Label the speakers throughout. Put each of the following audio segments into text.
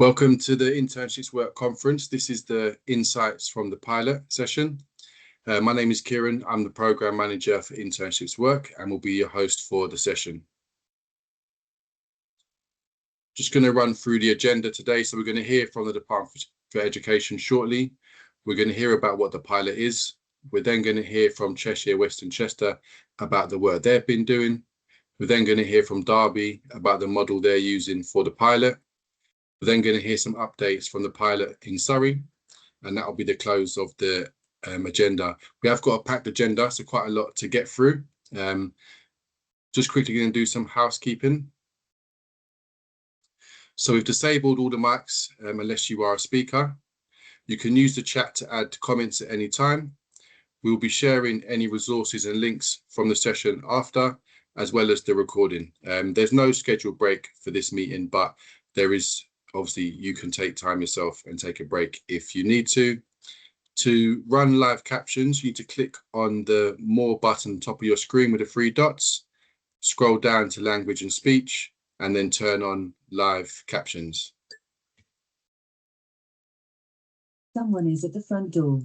Speaker 1: Welcome to the Internships Work Conference. This is the insights from the pilot session. My name is Kieran. I'm the program manager for Internships Work and will be your host for the session. Just going to run through the agenda today. So we're going to hear from the Department for Education shortly. We're going to hear about what the pilot is. We're then going to hear from Cheshire, West and Chester about the work they've been doing. We're then going to hear from Derby about the model they're using for the pilot. We're then going to hear some updates from the pilot in Surrey, and that will be the close of the agenda. We have got a packed agenda, so quite a lot to get through. Just quickly going to do some housekeeping. So we've disabled all the mics unless you are a speaker. You can use the chat to add comments at any time. We will be sharing any resources and links from the session after, as well as the recording. There's no scheduled break for this meeting, but there is obviously you can take time yourself and take a break if you need to. To run live captions, you need to click on the More button top of your screen with the three dots, scroll down to Language and Speech, and then turn on live captions.
Speaker 2: Someone is at the front door.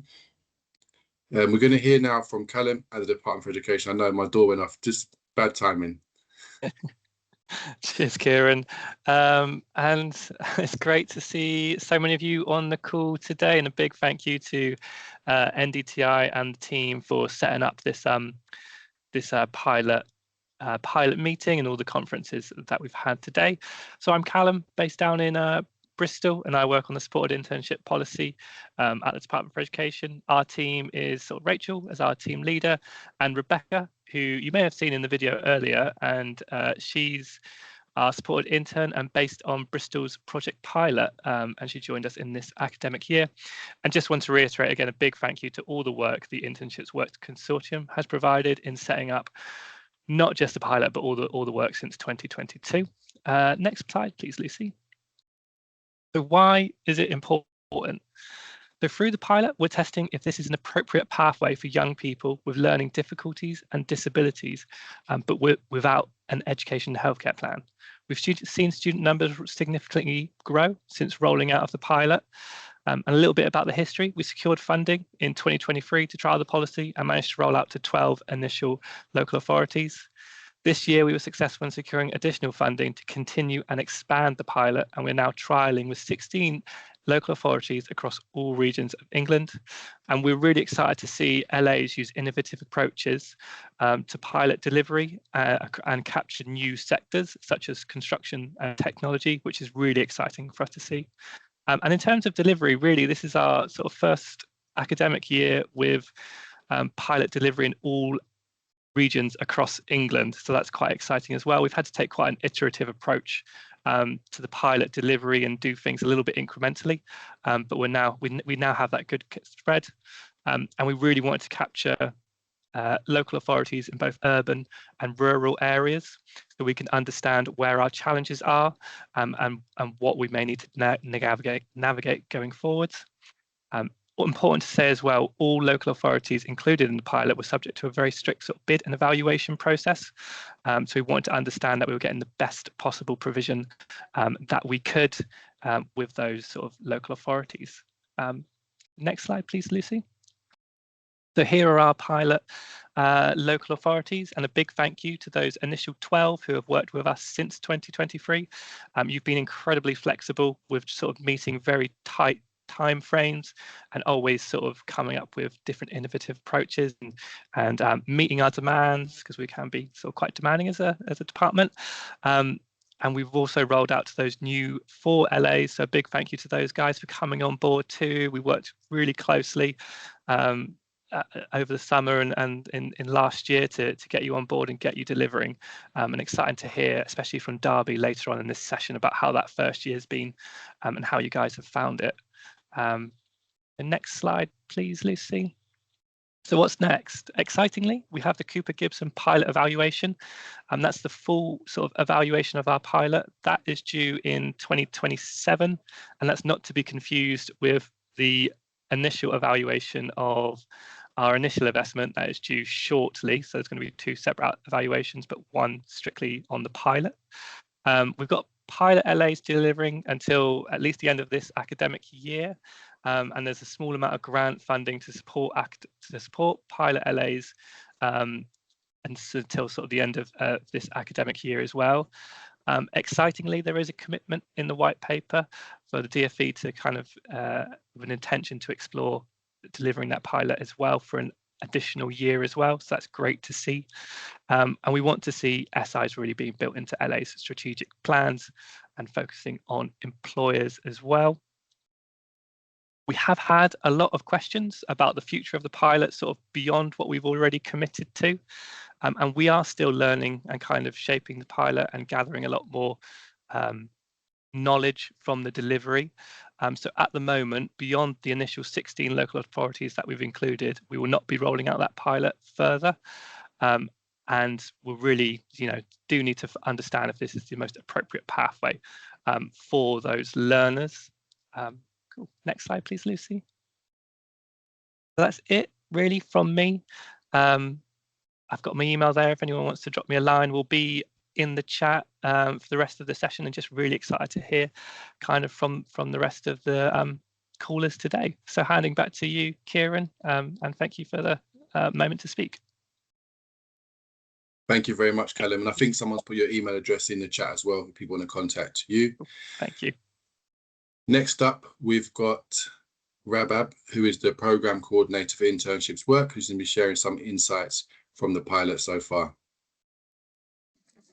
Speaker 1: We're going to hear now from Callum at the Department for Education. I know my door went off, just bad timing.
Speaker 3: Cheers, Kieran. And it's great to see so many of you on the call today, and a big thank you to NDTi and the team for setting up this pilot meeting and all the conferences that we've had today. So I'm Callum, based down in Bristol, and I work on the supported internship policy at the Department for Education. Our team is Rachel as our team leader, and Rebecca, who you may have seen in the video earlier, and she's our supported intern and based on Bristol's Project Pilot, and she joined us in this academic year. And just want to reiterate again a big thank you to all the work the Internships Work Consortium has provided in setting up not just the pilot, but all the work since 2022. Next slide, please, Lucy. So why is it important? So through the pilot, we're testing if this is an appropriate pathway for young people with learning difficulties and disabilities, but without an education and healthcare plan. We've seen student numbers significantly grow since rolling out of the pilot. And a little bit about the history. We secured funding in 2023 to trial the policy and managed to roll out to 12 initial local authorities. This year, we were successful in securing additional funding to continue and expand the pilot, and we're now trialling with 16 local authorities across all regions of England. And we're really excited to see LAs use innovative approaches to pilot delivery and capture new sectors such as construction and technology, which is really exciting for us to see. And in terms of delivery, really, this is our first academic year with pilot delivery in all regions across England, so that's quite exciting as well. We've had to take quite an iterative approach to the pilot delivery and do things a little bit incrementally, but we now have that good spread, and we really wanted to capture local authorities in both urban and rural areas, so we can understand where our challenges are and what we may need to navigate going forwards. Important to say as well, all local authorities included in the pilot were subject to a very strict bid and evaluation process. So we wanted to understand that we were getting the best possible provision that we could with those local authorities. Next slide, please, Lucy. So here are our pilot local authorities, and a big thank you to those initial 12 who have worked with us since 2023. You've been incredibly flexible with meeting very tight time frames and always coming up with different innovative approaches and meeting our demands, because we can be quite demanding as a department. And we've also rolled out to those new 4 LAs, so a big thank you to those guys for coming on board too. We worked really closely over the summer and in last year to get you on board and get you delivering, and exciting to hear, especially from Derby later on in this session, about how that first year has been and how you guys have found it. The next slide, please, Lucy. So what's next? Excitingly, we have the Cooper Gibson pilot evaluation, and that's the full evaluation of our pilot. That is due in 2027, and that's not to be confused with the initial evaluation of our initial investment that is due shortly. So there's going to be 2 separate evaluations, but one strictly on the pilot. We've got pilot LAs delivering until at least the end of this academic year. And there's a small amount of grant funding to support pilot LAs until sort of the end of this academic year as well. Excitingly, there is a commitment in the white paper for the DFE to kind of with an intention to explore delivering that pilot as well for an additional year as well. So that's great to see. And we want to see SIs really being built into LA's strategic plans and focusing on employers as well. We have had a lot of questions about the future of the pilot, sort of beyond what we've already committed to. And we are still learning and kind of shaping the pilot and gathering a lot more knowledge from the delivery. So at the moment, beyond the initial 16 local authorities that we've included, we will not be rolling out that pilot further. And we'll really, do need to understand if this is the most appropriate pathway for those learners. Cool. Next slide, please, Lucy. So that's it really from me. I've got my email there if anyone wants to drop me a line. We'll be in the chat for the rest of the session, and just really excited to hear kind of from the rest of the callers today. So handing back to you, Kieran, and thank you for the moment to speak.
Speaker 1: Thank you very much, Callum. And I think someone's put your email address in the chat as well if people want to contact you.
Speaker 3: Thank you.
Speaker 1: Next up, we've got Rabab, who is the Programme Coordinator for Internships Work, who's going to be sharing some insights from the pilot so far.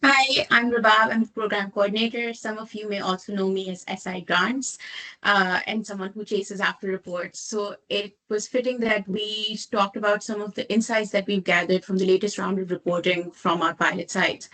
Speaker 4: Hi, I'm Rabab. I'm the Program Coordinator. Some of you may also know me as SI Grants and someone who chases after reports. So it was fitting that we talked about some of the insights that we've gathered from the latest round of reporting from our pilot sites.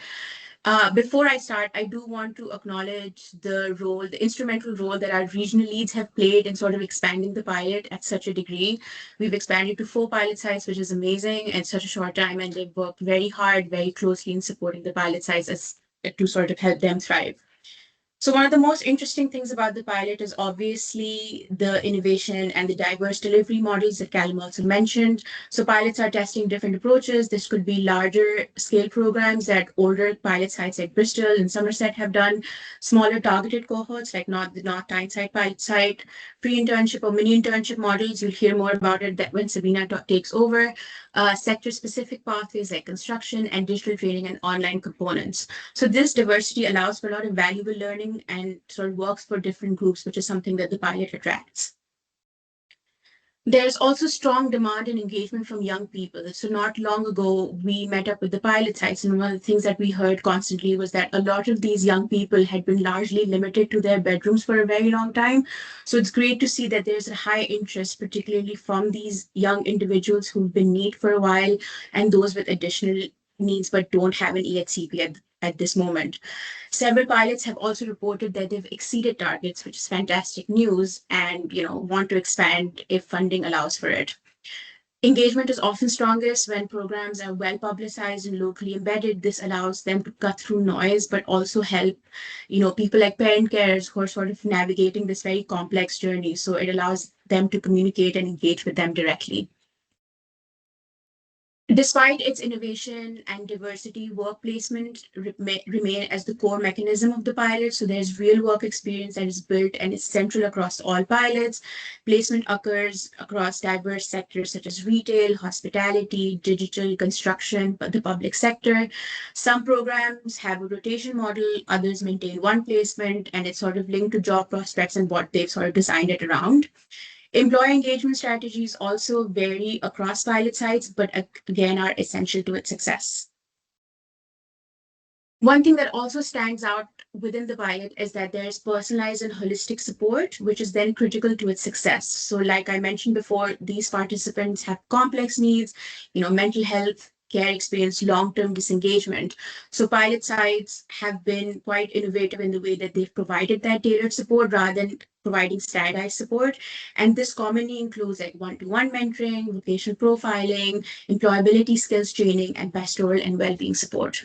Speaker 4: Before I start, I do want to acknowledge the instrumental role that our regional leads have played in sort of expanding the pilot at such a degree. We've expanded to 4 pilot sites, which is amazing in such a short time, and they've worked very hard, very closely in supporting the pilot sites to sort of help them thrive. So one of the most interesting things about the pilot is obviously the innovation and the diverse delivery models that Callum also mentioned. So pilots are testing different approaches. This could be larger scale programs that older pilot sites like Bristol and Somerset have done, smaller targeted cohorts like the North Tyneside pilot site, pre-internship or mini-internship models. You'll hear more about it when Sabina takes over. Sector-specific pathways like construction and digital training and online components. So this diversity allows for a lot of valuable learning and sort of works for different groups, which is something that the pilot attracts. There's also strong demand and engagement from young people. So not long ago, we met up with the pilot sites, and one of the things that we heard constantly was that a lot of these young people had been largely limited to their bedrooms for a very long time. So it's great to see that there's a high interest, particularly from these young individuals who've been NEET for a while and those with additional needs but don't have an EHCP at this moment. Several pilots have also reported that they've exceeded targets, which is fantastic news, and want to expand if funding allows for it. Engagement is often strongest when programs are well publicized and locally embedded. This allows them to cut through noise, but also help, people like parent carers who are sort of navigating this very complex journey. So it allows them to communicate and engage with them directly. Despite its innovation and diversity, work placement remain as the core mechanism of the pilot. So there's real work experience that is built and is central across all pilots. Placement occurs across diverse sectors such as retail, hospitality, digital, construction, the public sector. Some programs have a rotation model, others maintain one placement, and it's sort of linked to job prospects and what they've sort of designed it around. Employee engagement strategies also vary across pilot sites, but again are essential to its success. One thing that also stands out within the pilot is that there's personalized and holistic support, which is then critical to its success. So like I mentioned before, these participants have complex needs, mental health, care experience, long-term disengagement. So pilot sites have been quite innovative in the way that they've provided that tailored support rather than providing standardized support. And this commonly includes like one-to-one mentoring, vocational profiling, employability skills training, and pastoral and well-being support.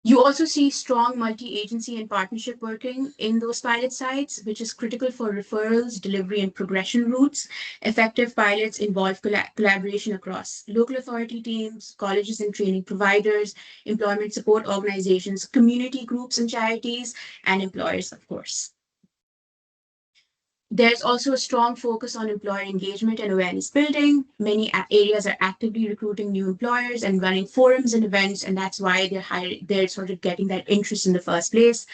Speaker 4: You also see strong multi-agency and partnership working in those pilot sites, which is critical for referrals, delivery, and progression routes. Effective pilots involve collaboration across local authority teams, colleges and training providers, employment support organizations, community groups and charities, and employers, of course. There's also a strong focus on employer engagement and awareness building. Many areas are actively recruiting new employers and running forums and events, and that's why they're sort of getting that interest in the first place.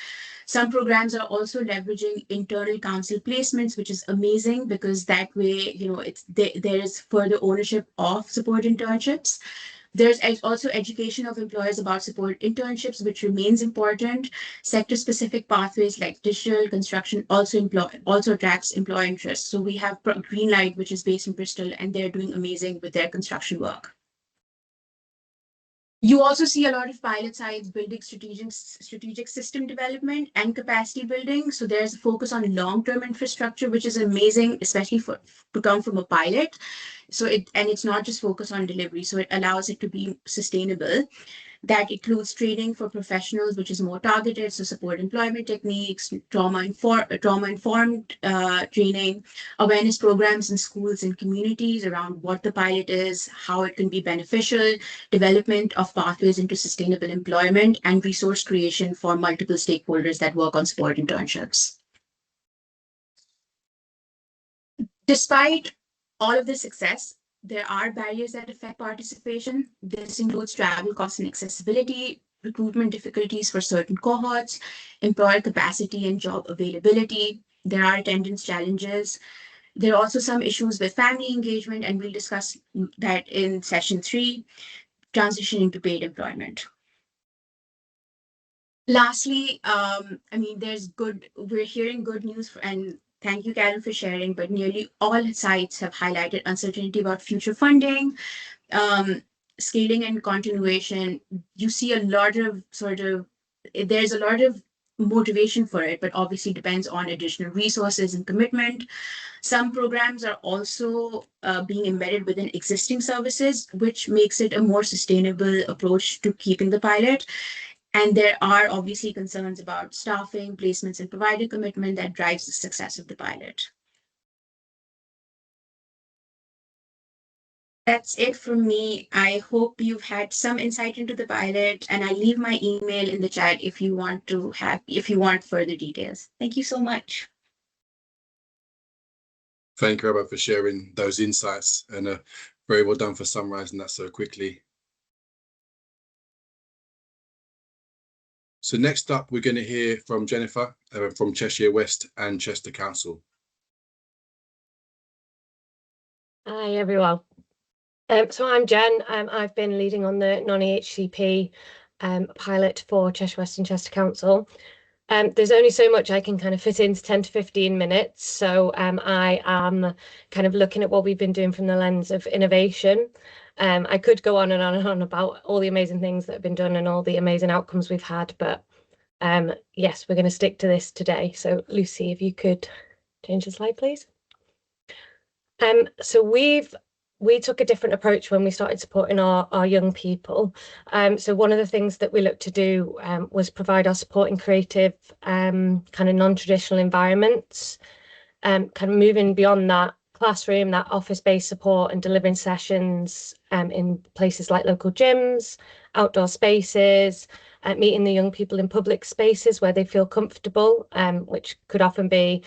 Speaker 4: Some programs are also leveraging internal council placements, which is amazing because that way, there is further ownership of support internships. There's also education of employers about support internships, which remains important. Sector-specific pathways like digital construction also attracts employer interest. So we have Greenlight, which is based in Bristol, and they're doing amazing with their construction work. You also see a lot of pilot sites building strategic system development and capacity building. So there's a focus on long-term infrastructure, which is amazing, especially to come from a pilot. It's not just focused on delivery, so it allows it to be sustainable. That includes training for professionals, which is more targeted, so support employment techniques, trauma-informed training, awareness programs in schools and communities around what the pilot is, how it can be beneficial, development of pathways into sustainable employment, and resource creation for multiple stakeholders that work on support internships. Despite all of this success, there are barriers that affect participation. This includes travel costs and accessibility, recruitment difficulties for certain cohorts, employer capacity and job availability. There are attendance challenges. There are also some issues with family engagement, and we'll discuss that in session 3, transitioning to paid employment. Lastly, we're hearing good news, and thank you, Karen, for sharing, but nearly all sites have highlighted uncertainty about future funding, scaling and continuation. You see a lot of there's a lot of motivation for it, but obviously depends on additional resources and commitment. Some programs are also being embedded within existing services, which makes it a more sustainable approach to keeping the pilot. And there are obviously concerns about staffing, placements, and provider commitment that drives the success of the pilot. That's it from me. I hope you've had some insight into the pilot, and I leave my email in the chat if you want further details. Thank you so much.
Speaker 1: Thank you, Rabab, for sharing those insights, and very well done for summarising that so quickly. So next up, we're going to hear from Jennifer from Cheshire West and Chester Council.
Speaker 5: Hi, everyone. So I'm Jeanne. I've been leading on the non-EHCP pilot for Cheshire West and Chester Council. There's only so much I can kind of fit into 10 to 15 minutes. So I am kind of looking at what we've been doing from the lens of innovation. I could go on and on and on about all the amazing things that have been done and all the amazing outcomes we've had. But yes, we're going to stick to this today. So Lucy, if you could change the slide, please. So we took a different approach when we started supporting our young people. So one of the things that we looked to do was provide our support in creative kind of non-traditional environments, kind of moving beyond that classroom, that office-based support, and delivering sessions in places like local gyms, outdoor spaces, meeting the young people in public spaces where they feel comfortable, which could often be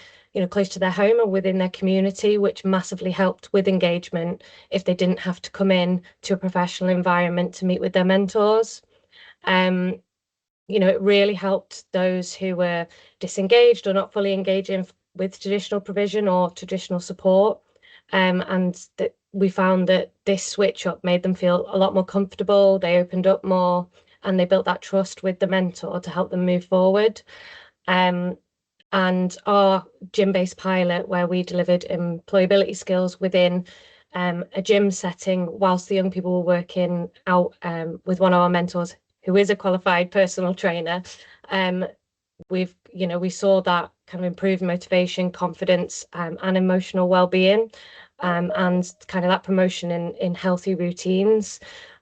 Speaker 5: close to their home or within their community, which massively helped with engagement if they didn't have to come in to a professional environment to meet with their mentors. It really helped those who were disengaged or not fully engaging with traditional provision or traditional support. And that we found that this switch up made them feel a lot more comfortable. They opened up more and they built that trust with the mentor to help them move forward. And our gym-based pilot, where we delivered employability skills within a gym setting whilst the young people were working out with one of our mentors who is a qualified personal trainer, we saw that kind of improved motivation, confidence, and emotional well-being, and kind of that promotion in healthy routines.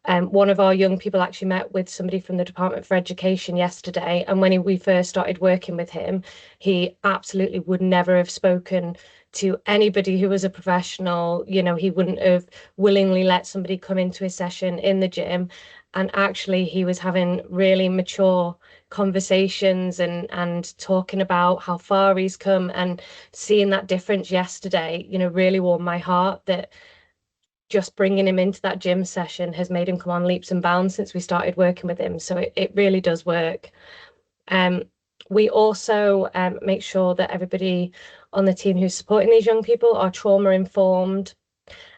Speaker 5: One of our young people actually met with somebody from the Department for Education yesterday, and when we first started working with him, he absolutely would never have spoken to anybody who was a professional. You know, he wouldn't have willingly let somebody come into his session in the gym, and actually he was having really mature conversations and talking about how far he's come, and seeing that difference yesterday, you know, really warmed my heart that just bringing him into that gym session has made him come on leaps and bounds since we started working with him. So it really does work. We also make sure that everybody on the team who's supporting these young people are trauma informed,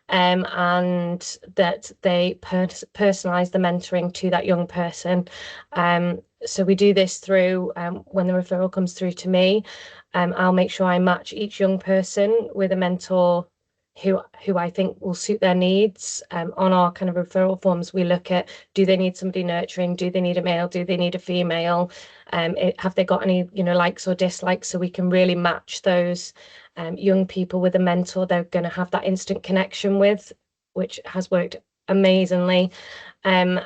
Speaker 5: and that they personalize the mentoring to that young person. So we do this through, when the referral comes through to me, I'll make sure I match each young person with a mentor who I think will suit their needs. On our kind of referral forms, we look at, do they need somebody nurturing? Do they need a male? Do they need a female? Have they got any, you know, likes or dislikes? So we can really match those young people with a mentor they're going to have that instant connection with, which has worked amazingly. And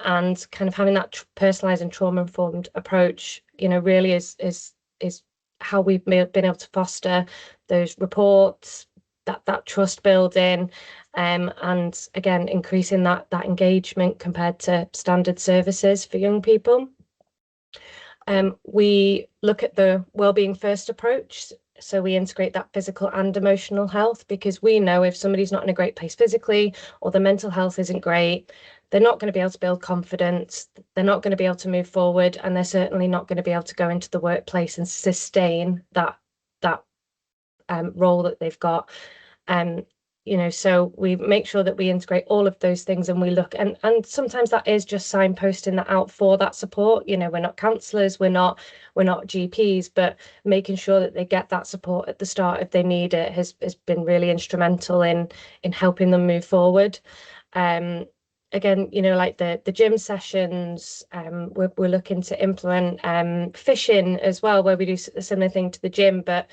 Speaker 5: kind of having that personalized and trauma-informed approach, you know, really is how we've been able to foster those reports, that trust building, and again increasing that engagement compared to standard services for young people. We look at the wellbeing first approach, so we integrate that physical and emotional health, because we know if somebody's not in a great place physically, or the mental health isn't great, they're not going to be able to build confidence, they're not going to be able to move forward, and they're certainly not going to be able to go into the workplace and sustain that role that they've got. You know, so we make sure that we integrate all of those things, and we look, and sometimes that is just signposting that out for that support. You know, we're not counsellors, we're not GPs, but making sure that they get that support at the start if they need it has been really instrumental in helping them move forward. Again, you know, like the gym sessions, we're looking to implement fishing as well, where we do a similar thing to the gym, but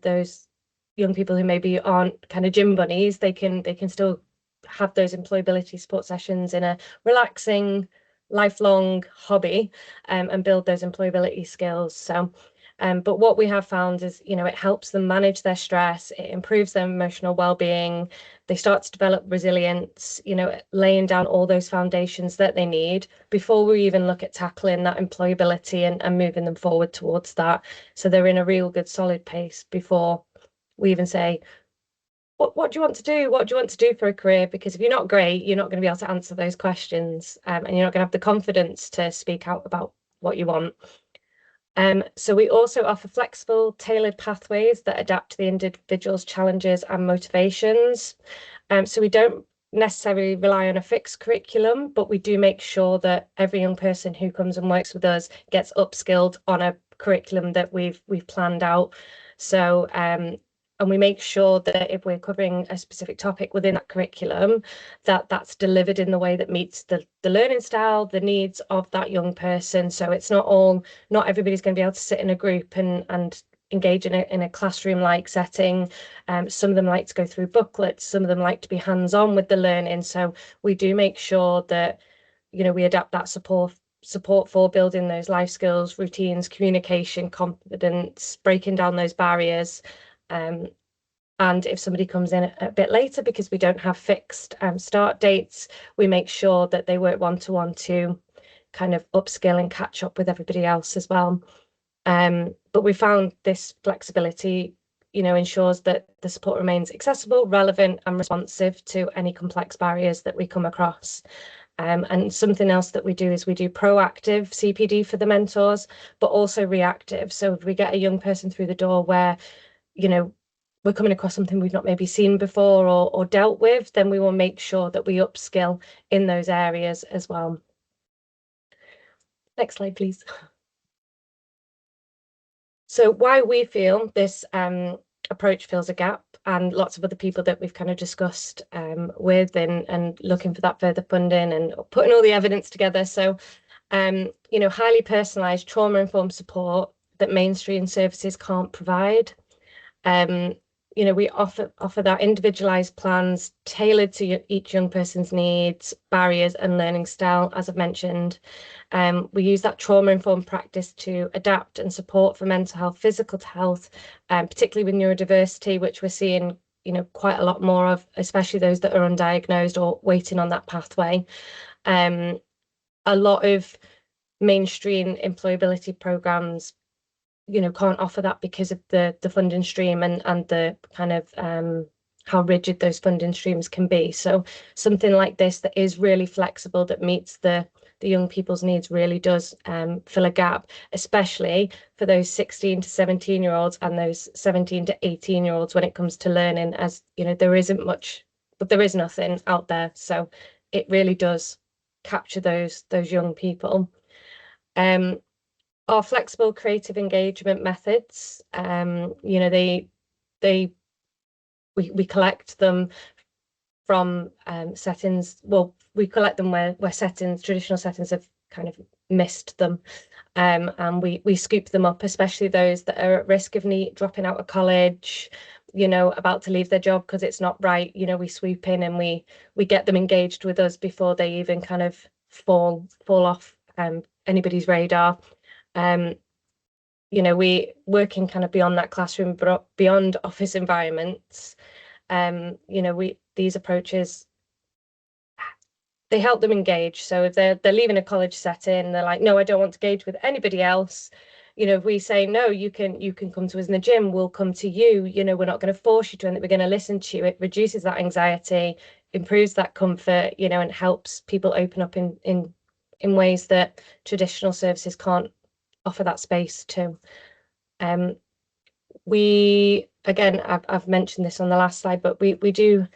Speaker 5: those young people who maybe aren't kind of gym bunnies, they can still have those employability support sessions in a relaxing, lifelong hobby, and build those employability skills. So, but what we have found is, you know, it helps them manage their stress, it improves their emotional well-being, they start to develop resilience, you know, laying down all those foundations that they need before we even look at tackling that employability and moving them forward towards that. So they're in a real good solid pace before we even say, what do you want to do? What do you want to do for a career? Because if you're not great, you're not going to be able to answer those questions, and you're not going to have the confidence to speak out about what you want. So we also offer flexible, tailored pathways that adapt to the individual's challenges and motivations. So we don't necessarily rely on a fixed curriculum, but we do make sure that every young person who comes and works with us gets upskilled on a curriculum that we've planned out. So and we make sure that if we're covering a specific topic within that curriculum, that's delivered in the way that meets the learning style, the needs of that young person. So it's not everybody's going to be able to sit in a group and engage in a classroom-like setting. Some of them like to go through booklets, some of them like to be hands-on with the learning. So we do make sure that, you know, we adapt that support for building those life skills, routines, communication, confidence, breaking down those barriers. And if somebody comes in a bit later because we don't have fixed start dates, we make sure that they work one-to-one to kind of upskill and catch up with everybody else as well. But we found this flexibility, you know, ensures that the support remains accessible, relevant and responsive to any complex barriers that we come across. And something else that we do is we do proactive CPD for the mentors, but also reactive. So if we get a young person through the door where, you know, we're coming across something we've not maybe seen before or dealt with, then we will make sure that we upskill in those areas as well. Next slide, please. So why we feel this approach fills a gap, and lots of other people that we've kind of discussed with and looking for that further funding and putting all the evidence together. So, you know, highly personalised trauma-informed support that mainstream services can't provide. we offer that individualized plans tailored to each young person's needs, barriers and learning style, as I've mentioned. We use that trauma-informed practice to adapt and support for mental health, physical health, particularly with neurodiversity, which we're seeing, quite a lot more of, especially those that are undiagnosed or waiting on that pathway. A lot of mainstream employability programs can't offer that because of the funding stream and the kind of how rigid those funding streams can be. So something like this that is really flexible, that meets the young people's needs, really does fill a gap, especially for those 16 to 17-year-olds and those 17 to 18-year-olds when it comes to learning, as there isn't much, but there is nothing out there. So it really does capture those young people. Our flexible creative engagement methods, we collect them from settings. Well, we collect them where traditional settings have kind of missed them, and we scoop them up, especially those that are at risk of dropping out of college, about to leave their job because it's not right. We swoop in and we get them engaged with us before they even kind of fall off anybody's radar. We working kind of beyond that classroom, beyond office environments. These approaches, they help them engage. So if they're leaving a college setting, they're like, no, I don't want to engage with anybody else. If we say, no, you can come to us in the gym, we'll come to you. We're not going to force you to, and we're going to listen to you. It reduces that anxiety, improves that comfort, and helps people open up in ways that traditional services can't offer that space to. I've mentioned this on the last slide, but we do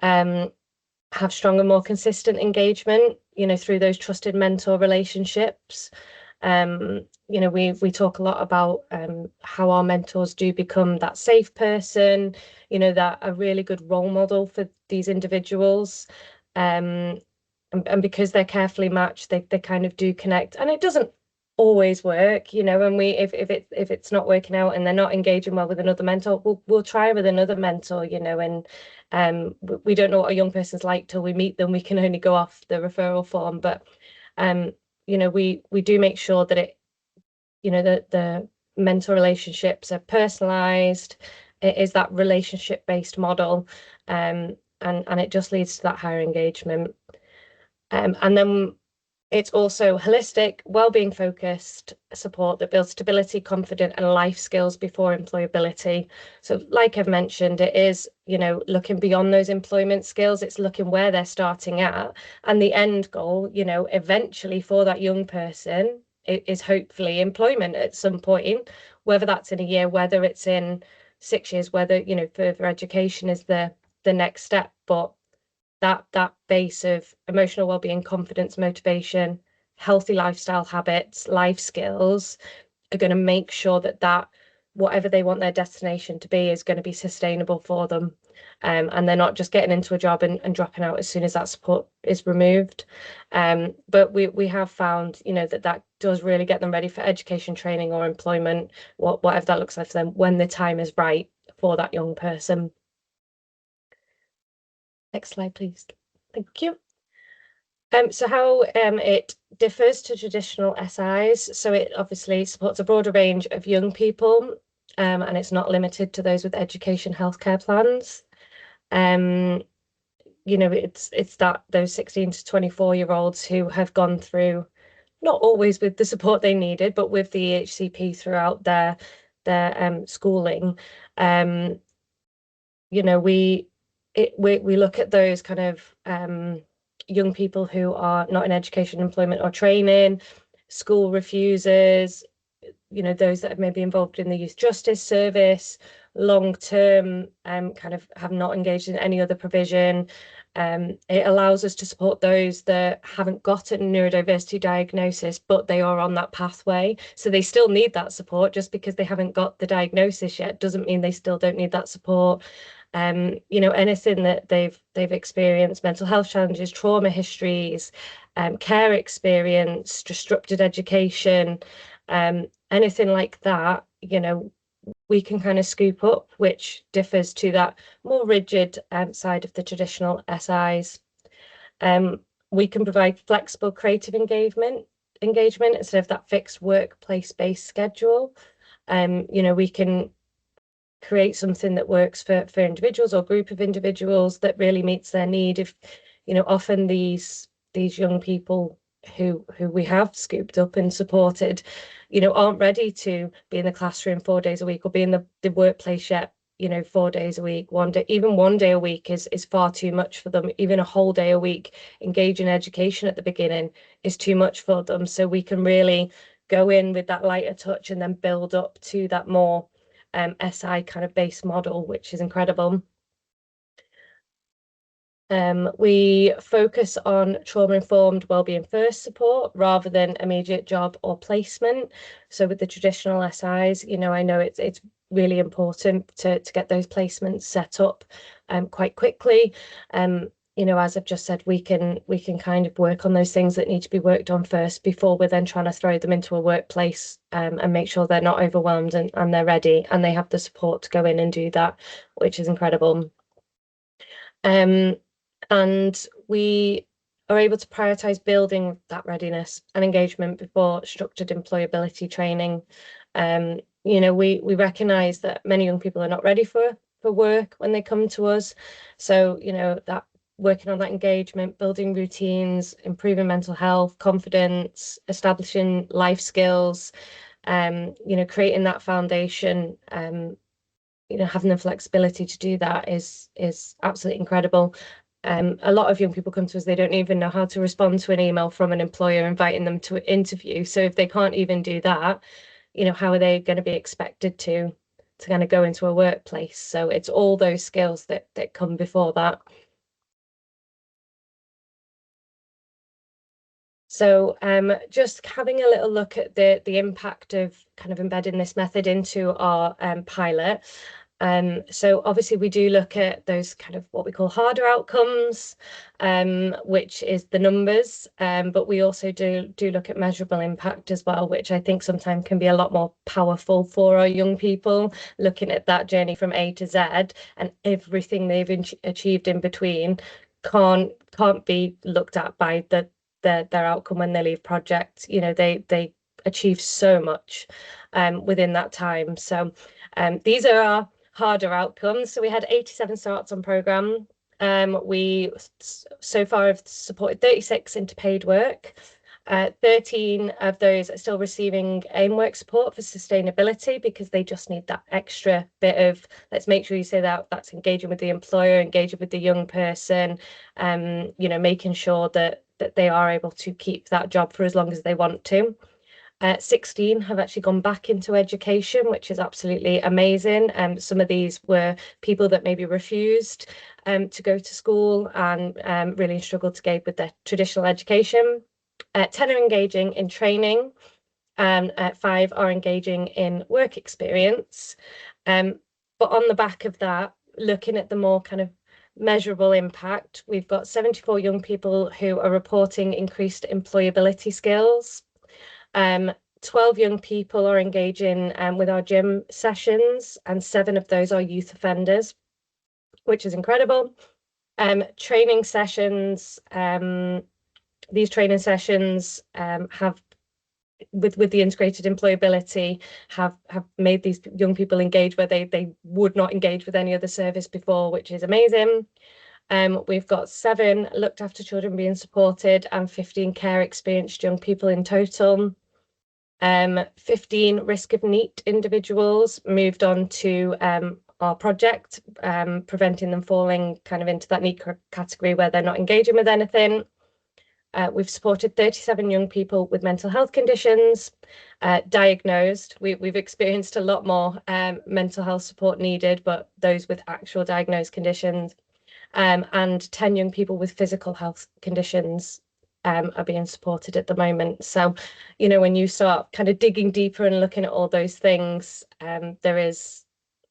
Speaker 5: have stronger, more consistent engagement, through those trusted mentor relationships. We talk a lot about how our mentors do become that safe person, that a really good role model for these individuals. And because they're carefully matched, they kind of do connect, and it doesn't always work, and if it's not working out and they're not engaging well with another mentor, we'll try with another mentor, and we don't know what a young person's like till we meet them. We can only go off the referral form, but we do make sure that the mentor relationships are personalized. It is that relationship based model, and it just leads to that higher engagement. And then it's also holistic, well-being focused support that builds stability, confidence, and life skills before employability. So like I've mentioned, it is, looking beyond those employment skills. It's looking where they're starting at, and the end goal, eventually for that young person is hopefully employment at some point, whether that's in a year, whether it's in 6 years, whether, further education is the next step. But that base of emotional well-being, confidence, motivation, healthy lifestyle habits, life skills are going to make sure that whatever they want their destination to be is going to be sustainable for them, and they're not just getting into a job and dropping out as soon as that support is removed. But we have found that does really get them ready for education, training, or employment, whatever that looks like for them, when the time is right for that young person. Next slide, please. Thank you. So how it differs to traditional SIs. So it obviously supports a broader range of young people, and it's not limited to those with education healthcare plans. It's those 16 to 24-year-olds who have gone through, not always with the support they needed, but with the EHCP throughout their schooling. We look at those kind of young people who are not in education, employment, or training, school refusers, those that have maybe involved in the youth justice service, long term, kind of have not engaged in any other provision. It allows us to support those that haven't got a neurodiversity diagnosis, but they are on that pathway. So they still need that support. Just because they haven't got the diagnosis yet doesn't mean they still don't need that support. Anything that they've experienced, mental health challenges, trauma histories, care experience, disrupted education, anything like that, we can kind of scoop up, which differs to that more rigid side of the traditional SIs. We can provide flexible creative engagement instead of that fixed workplace-based schedule. We can create something that works for individuals or group of individuals that really meets their need. If often these young people who we have scooped up and supported aren't ready to be in the classroom 4 days a week or be in the workplace yet 4 days a week. Even 1 day a week is far too much for them. Even a whole day a week engage in education at the beginning is too much for them. So we can really go in with that lighter touch and then build up to that more SI kind of base model, which is incredible. We focus on trauma-informed wellbeing first support rather than immediate job or placement. So with the traditional SIs, I know it's really important to get those placements set up quite quickly. As I've just said, we can kind of work on those things that need to be worked on first before we're then trying to throw them into a workplace and make sure they're not overwhelmed and they're ready and they have the support to go in and do that, which is incredible. And we are able to prioritise building that readiness and engagement before structured employability training. We recognise that many young people are not ready for work when they come to us. So, that working on that engagement, building routines, improving mental health, confidence, establishing life skills, creating that foundation, having the flexibility to do that is absolutely incredible. A lot of young people come to us, they don't even know how to respond to an email from an employer inviting them to an interview. So if they can't even do that, how are they going to be expected to kind of go into a workplace? So it's all those skills that come before that. So just having a little look at the impact of kind of embedding this method into our pilot. So obviously we do look at those kind of what we call harder outcomes, which is the numbers, but we also do look at measurable impact as well, which I think sometimes can be a lot more powerful for our young people, looking at that journey from A to Z and everything they've achieved in between can't be looked at by their outcome when they leave project. They achieve so much within that time. So these are our harder outcomes. So we had 87 starts on programme. We so far have supported 36 into paid work. 13 of those are still receiving AIM work support for sustainability because they just need that extra bit of, let's make sure you say that's engaging with the employer, engaging with the young person, making sure that they are able to keep that job for as long as they want to. 16 have actually gone back into education, which is absolutely amazing. Some of these were people that maybe refused to go to school and really struggled to engage with their traditional education. 10 are engaging in training, and 5 are engaging in work experience. But on the back of that, looking at the more kind of measurable impact, we've got 74 young people who are reporting increased employability skills. 12 young people are engaging with our gym sessions, and 7 of those are youth offenders, which is incredible. Training sessions, these training sessions have, with the integrated employability, have made these young people engage where they would not engage with any other service before, which is amazing. We've got 7 looked after children being supported and 15 care experienced young people in total. 15 risk of NEET individuals moved on to our project, preventing them falling kind of into that NEET category where they're not engaging with anything. We've supported 37 young people with mental health conditions, diagnosed. We've experienced a lot more mental health support needed, but those with actual diagnosed conditions, and 10 young people with physical health conditions are being supported at the moment. So, when you start kind of digging deeper and looking at all those things, there is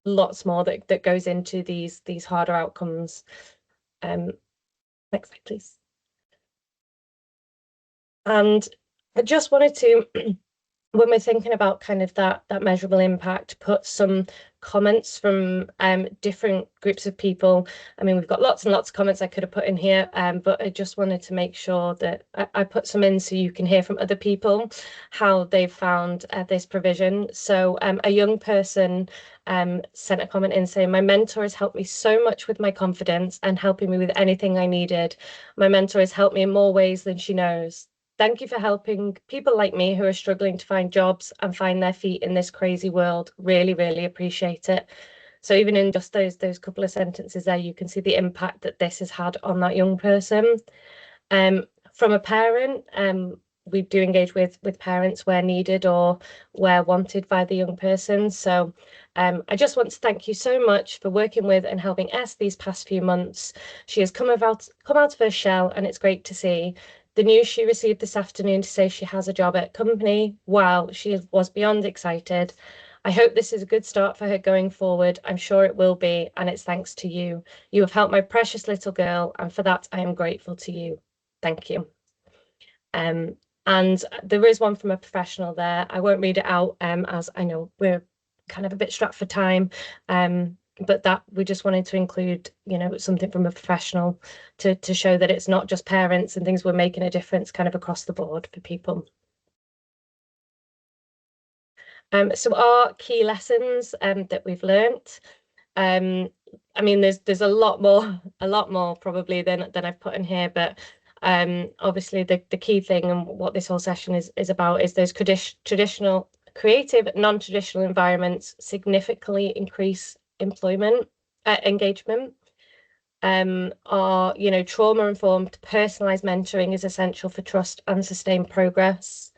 Speaker 5: lots more that goes into these harder outcomes. Next slide, please. And I just wanted to when we're thinking about kind of that measurable impact, put some comments from different groups of people. I mean, we've got lots and lots of comments I could have put in here, but I just wanted to make sure that I put some in so you can hear from other people how they've found this provision. So a young person sent a comment in saying, "My mentor has helped me so much with my confidence and helping me with anything I needed. My mentor has helped me in more ways than she knows. Thank you for helping people like me who are struggling to find jobs and find their feet in this crazy world. Really, really appreciate it." So even in just those couple of sentences there, you can see the impact that this has had on that young person. From a parent, we do engage with parents where needed or where wanted by the young person. So I just want to thank you so much for working with and helping S these past few months. She has come out of her shell, and it's great to see. The news she received this afternoon to say she has a job at company, wow, she was beyond excited. I hope this is a good start for her going forward. I'm sure it will be, and it's thanks to you. You have helped my precious little girl, and for that I am grateful to you. Thank you. And there is one from a professional there. I won't read it out as I know we're kind of a bit strapped for time. But that we just wanted to include, you know, something from a professional to show that it's not just parents and things, we're making a difference kind of across the board for people. So our key lessons that we've learnt. I mean, there's a lot more probably than I've put in here, but obviously the key thing and what this whole session is about is those traditional, creative, non-traditional environments significantly increase employment engagement. Our, you know, trauma-informed, personalised mentoring is essential for trust and sustained progress.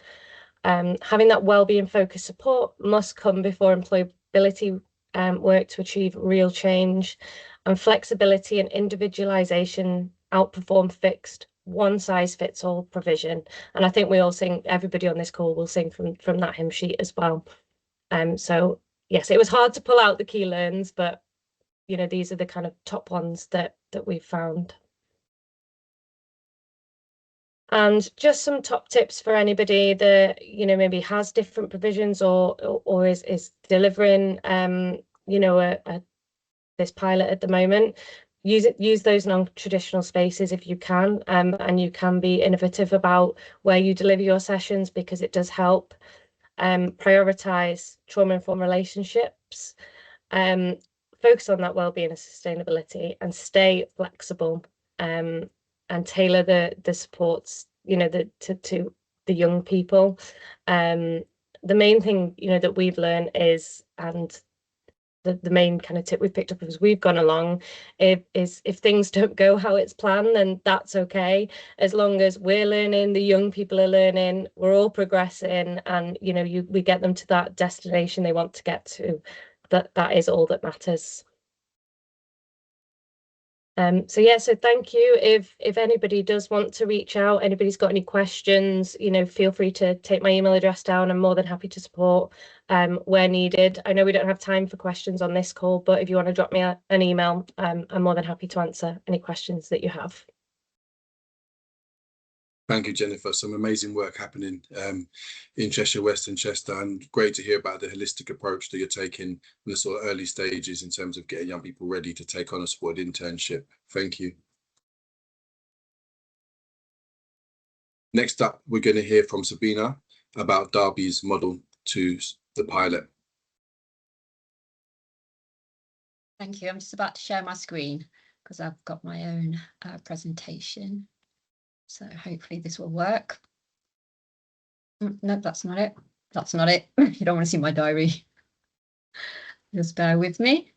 Speaker 5: Having that wellbeing focused support must come before employability work to achieve real change, and flexibility and individualisation outperform fixed one-size-fits-all provision. And I think we all sing, everybody on this call will sing from that hymn sheet as well. So yes, it was hard to pull out the key learns, but you know, these are the kind of top ones that we've found. And just some top tips for anybody that, you know, maybe has different provisions or is delivering, you know, this pilot at the moment. Use those non-traditional spaces if you can, and you can be innovative about where you deliver your sessions because it does help. Prioritise trauma-informed relationships. Focus on that wellbeing and sustainability, and stay flexible, and tailor the supports, you know, to the young people. The main thing, you know, that we've learned is, and the main kind of tip we've picked up as we've gone along is if things don't go how it's planned, then that's okay. As long as we're learning, the young people are learning, we're all progressing, and you know, we get them to that destination they want to get to. That is all that matters. So yeah, so thank you. If anybody does want to reach out, anybody's got any questions, you know, feel free to take my email address down. I'm more than happy to support where needed. I know we don't have time for questions on this call, but if you want to drop me an email, I'm more than happy to answer any questions that you have.
Speaker 1: Thank you, Jennifer. Some amazing work happening in Cheshire West and Chester, and great to hear about the holistic approach that you're taking in the sort of early stages in terms of getting young people ready to take on a supported internship. Thank you. Next up, we're going to hear from Sabina about Derby's model to the pilot.
Speaker 6: Thank you. I'm just about to share my screen because I've got my own presentation. So hopefully this will work. No, that's not it. That's not it. You don't want to see my diary. Just bear with me.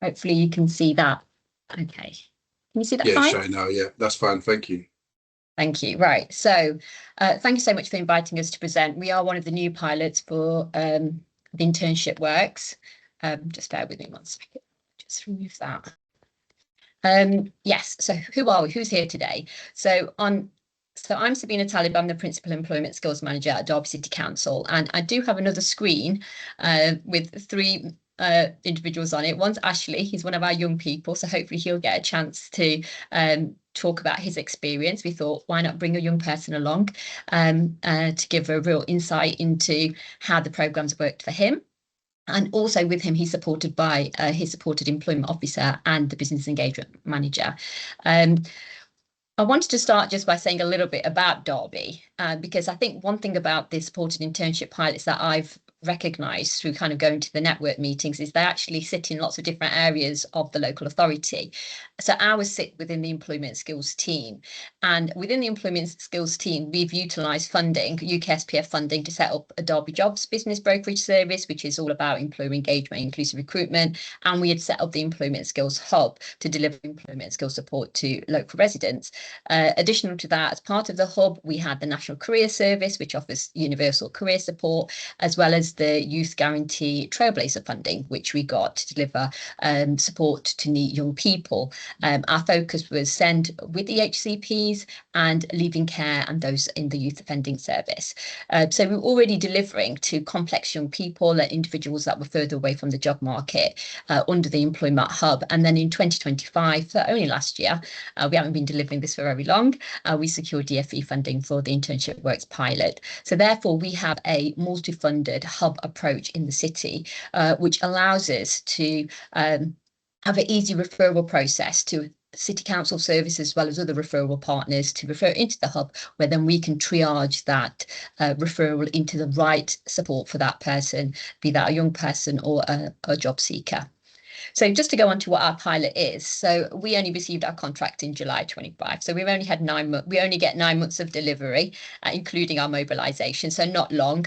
Speaker 6: Hopefully you can see that. Okay. Can you see that fine?
Speaker 1: Yeah, sure now. Yeah, that's fine. Thank you.
Speaker 6: Thank you. Right. So thank you so much for inviting us to present. We are one of the new pilots for the Internship Works. Just bear with me 1 second. Just remove that. Yes, so who are we? Who's here today? So I'm Sabina Talib. I'm the Principal Employment Skills Manager at Derby City Council, and I do have another screen with 3 individuals on it. One's Ashley. He's one of our young people, so hopefully he'll get a chance to talk about his experience, we thought, why not bring a young person along to give a real insight into how the programmes worked for him. And also with him, he's supported by his supported employment officer and the business engagement manager. I wanted to start just by saying a little bit about Derby, because I think one thing about the supported internship pilots that I've recognised through kind of going to the network meetings is they actually sit in lots of different areas of the local authority. So ours sit within the employment skills team, and within the employment skills team we've utilised funding, UK SPF funding, to set up a Derby Jobs business brokerage service, which is all about employer engagement, inclusive recruitment, and we had set up the employment skills hub to deliver employment skills support to local residents. Additional to that, as part of the hub, we had the National Career Service, which offers universal career support, as well as the Youth Guarantee Trailblazer funding, which we got to deliver support to needy young people. Our focus was SEND with EHCPs and leaving care and those in the youth offending service. So we were already delivering to complex young people and individuals that were further away from the job market under the Employment Hub. And then in 2025, so only last year, we haven't been delivering this for very long, we secured DFE funding for the Internship Works Pilot. So therefore, we have a multi-funded hub approach in the city, which allows us to have an easy referral process to City Council service as well as other referral partners to refer into the hub, where then we can triage that referral into the right support for that person, be that a young person or a job seeker. So just to go on to what our pilot is, so we only received our contract in July 25. So we've only had 9 months, we only get 9 months of delivery, including our mobilisation, so not long.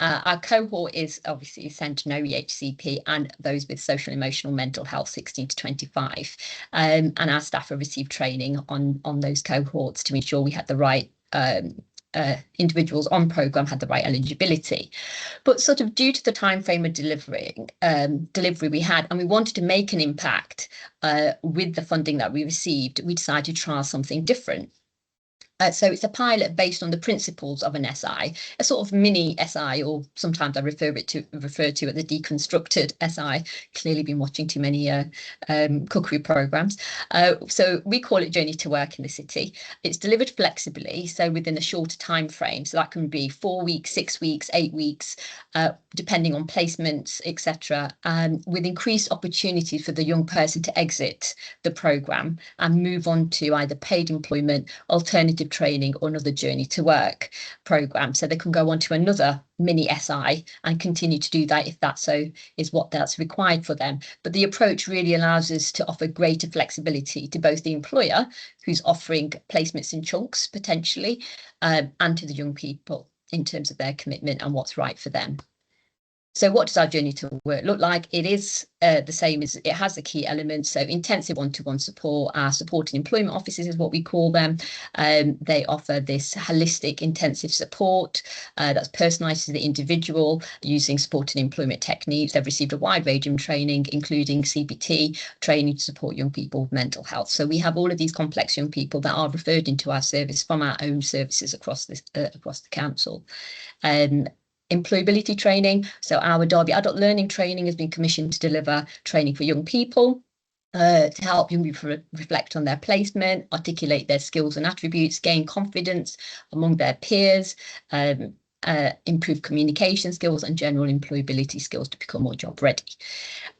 Speaker 6: Our cohort is obviously SEND, no EHCP, and those with social, emotional, mental health, 16 to 25. And our staff have received training on those cohorts to ensure we had the right individuals on programme had the right eligibility. But sort of due to the time frame of delivery we had, and we wanted to make an impact with the funding that we received, we decided to try something different. So it's a pilot based on the principles of an SI, a sort of mini SI, or sometimes I refer to it as the deconstructed SI. Clearly been watching too many cookery programs. So we call it Journey to Work in the City. It's delivered flexibly, so within a shorter time frame. So that can be 4 weeks, 6 weeks, 8 weeks, depending on placements, etc. With increased opportunities for the young person to exit the programme and move on to either paid employment, alternative training, or another Journey to Work programme. So they can go on to another mini SI and continue to do that if that so is what that's required for them. But the approach really allows us to offer greater flexibility to both the employer, who's offering placements in chunks potentially, and to the young people in terms of their commitment and what's right for them. So what does our Journey to Work look like? It is the same as, it has the key elements. So intensive one-to-one support, our supported employment officers is what we call them. They offer this holistic intensive support that's personalised to the individual using supported employment techniques. They've received a wide range of training, including CBT training to support young people with mental health. So we have all of these complex young people that are referred into our service from our own services across the council. Employability training. So our Derby Adult Learning Training has been commissioned to deliver training for young people to help young people reflect on their placement, articulate their skills and attributes, gain confidence among their peers, improve communication skills and general employability skills to become more job ready.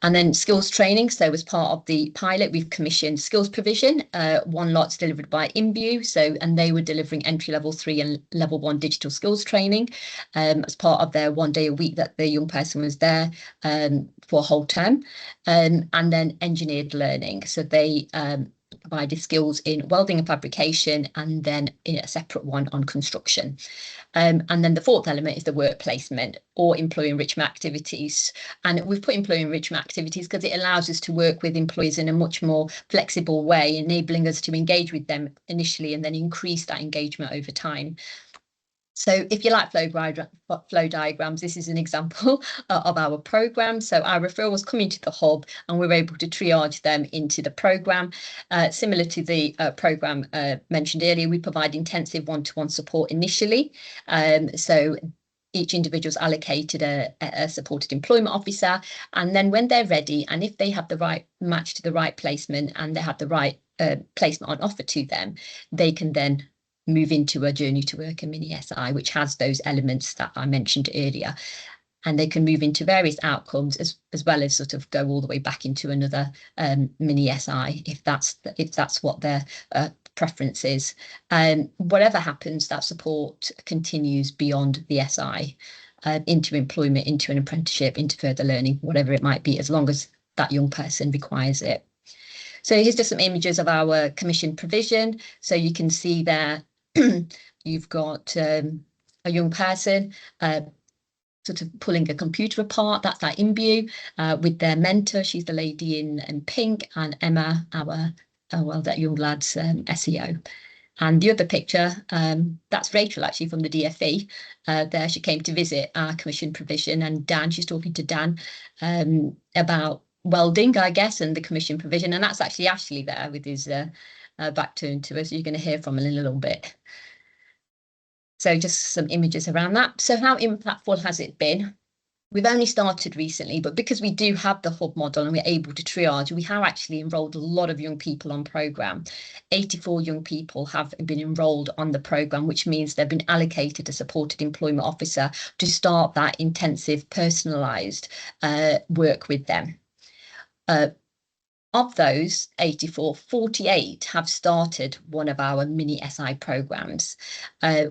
Speaker 6: And then skills training. So as part of the pilot, we've commissioned skills provision. One lot's delivered by Imbue. And they were delivering entry level 3 and level 1 digital skills training as part of their 1 day a week that the young person was there for a whole term. And then engineered learning. So they provided skills in welding and fabrication, and then in a separate one on construction. And then the fourth element is the work placement or employee enrichment activities. And we've put employee enrichment activities because it allows us to work with employees in a much more flexible way, enabling us to engage with them initially and then increase that engagement over time. So if you like flow diagrams, this is an example of our programme. So our referrals come into the hub and we're able to triage them into the programme. Similar to the programme mentioned earlier, we provide intensive one-to-one support initially. So each individual is allocated a supported employment officer, and then when they're ready and if they have the right match to the right placement and they have the right placement on offer to them, they can then move into a journey to work, a mini SI, which has those elements that I mentioned earlier. And they can move into various outcomes as well as sort of go all the way back into another mini SI if that's what their preference is. Whatever happens, that support continues beyond the SI, into employment, into an apprenticeship, into further learning, whatever it might be, as long as that young person requires it. So here's just some images of our commission provision. So you can see there, you've got a young person sort of pulling a computer apart. That's our Imbue with their mentor. She's the lady in pink, and Emma, that young lad's SEO. And the other picture, that's Rachel actually from the DFE. There she came to visit our commission provision, and Dan, she's talking to Dan about welding, I guess, and the commission provision. And that's actually Ashley there with his back turned to us. You're going to hear from him in a little bit. So just some images around that. So how impactful has it been? We've only started recently, but because we do have the hub model and we're able to triage, we have actually enrolled a lot of young people on programme. 84 young people have been enrolled on the programme, which means they've been allocated a supported employment officer to start that intensive personalised work with them. Of those 84, 48 have started one of our mini SI programs,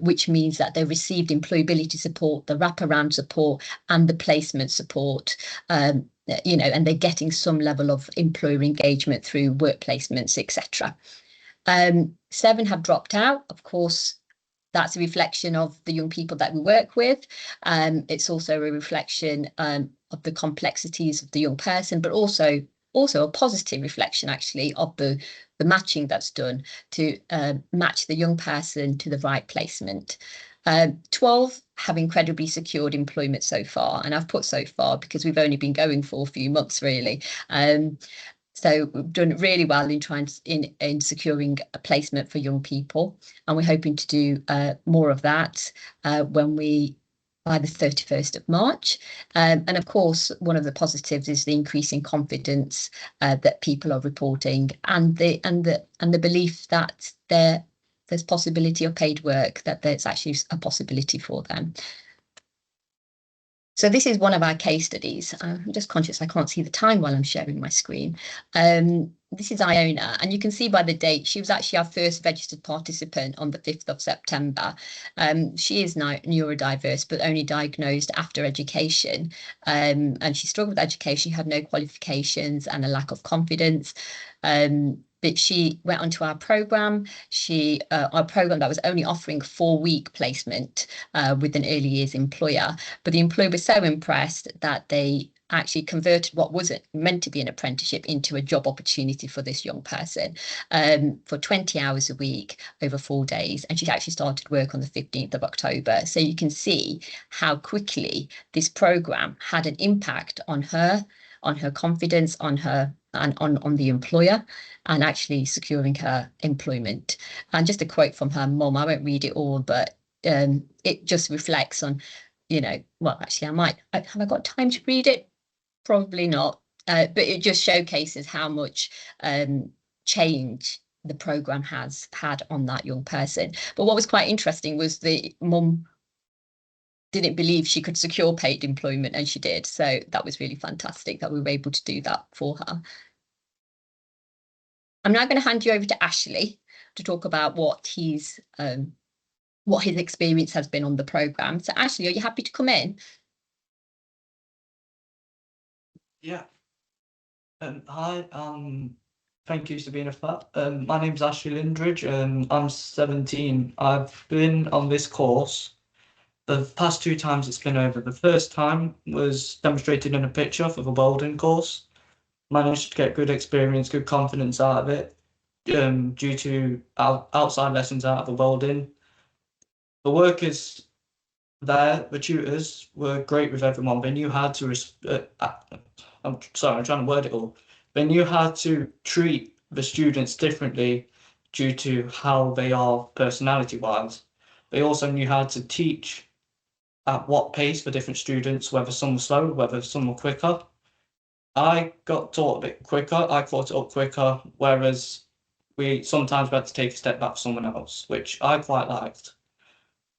Speaker 6: which means that they received employability support, the wraparound support and the placement support, and they're getting some level of employer engagement through work placements, etc. 7 have dropped out. Of course, that's a reflection of the young people that we work with. It's also a reflection of the complexities of the young person, but also a positive reflection actually of the matching that's done to match the young person to the right placement. 12 have incredibly secured employment so far, and I've put so far because we've only been going for a few months really. So we've done really well in securing a placement for young people, and we're hoping to do more of that by the 31st of March. And of course, one of the positives is the increasing confidence that people are reporting, and the belief that there's possibility of paid work, that there's actually a possibility for them. So this is one of our case studies. I'm just conscious I can't see the time while I'm sharing my screen. This is Iona, and you can see by the date, she was actually our first registered participant on the 5th of September. She is now neurodiverse, but only diagnosed after education. And she struggled with education, she had no qualifications and a lack of confidence. But she went onto our programme. Our programme that was only offering 4-week placement with an early years employer. But the employer was so impressed that they actually converted what wasn't meant to be an apprenticeship into a job opportunity for this young person for 20 hours a week over 4 days. And she actually started work on the 15th of October. So you can see how quickly this programme had an impact on her confidence, on her and on the employer, and actually securing her employment. And just a quote from her mum, I won't read it all, but it just reflects on, well, actually have I got time to read it? Probably not, but it just showcases how much change the programme has had on that young person. But what was quite interesting was the mum didn't believe she could secure paid employment, and she did. So that was really fantastic that we were able to do that for her. I'm now going to hand you over to Ashley to talk about what his experience has been on the programme. So Ashley, are you happy to come in?
Speaker 7: Yeah. Hi, thank you, Sabina, for that. My name's Ashley Lindridge, and I'm 17. I've been on this course the past 2 times it's been over. The first time was demonstrated in a picture for the welding course. Managed to get good experience, good confidence out of it, due to outside lessons out of the welding. The workers there, the tutors, were great with everyone. They knew how to I'm trying to word it all. They knew how to treat the students differently due to how they are personality-wise. They also knew how to teach at what pace for different students, whether some were slow, whether some were quicker. I got taught a bit quicker, I caught it up quicker, whereas we sometimes had to take a step back for someone else, which I quite liked.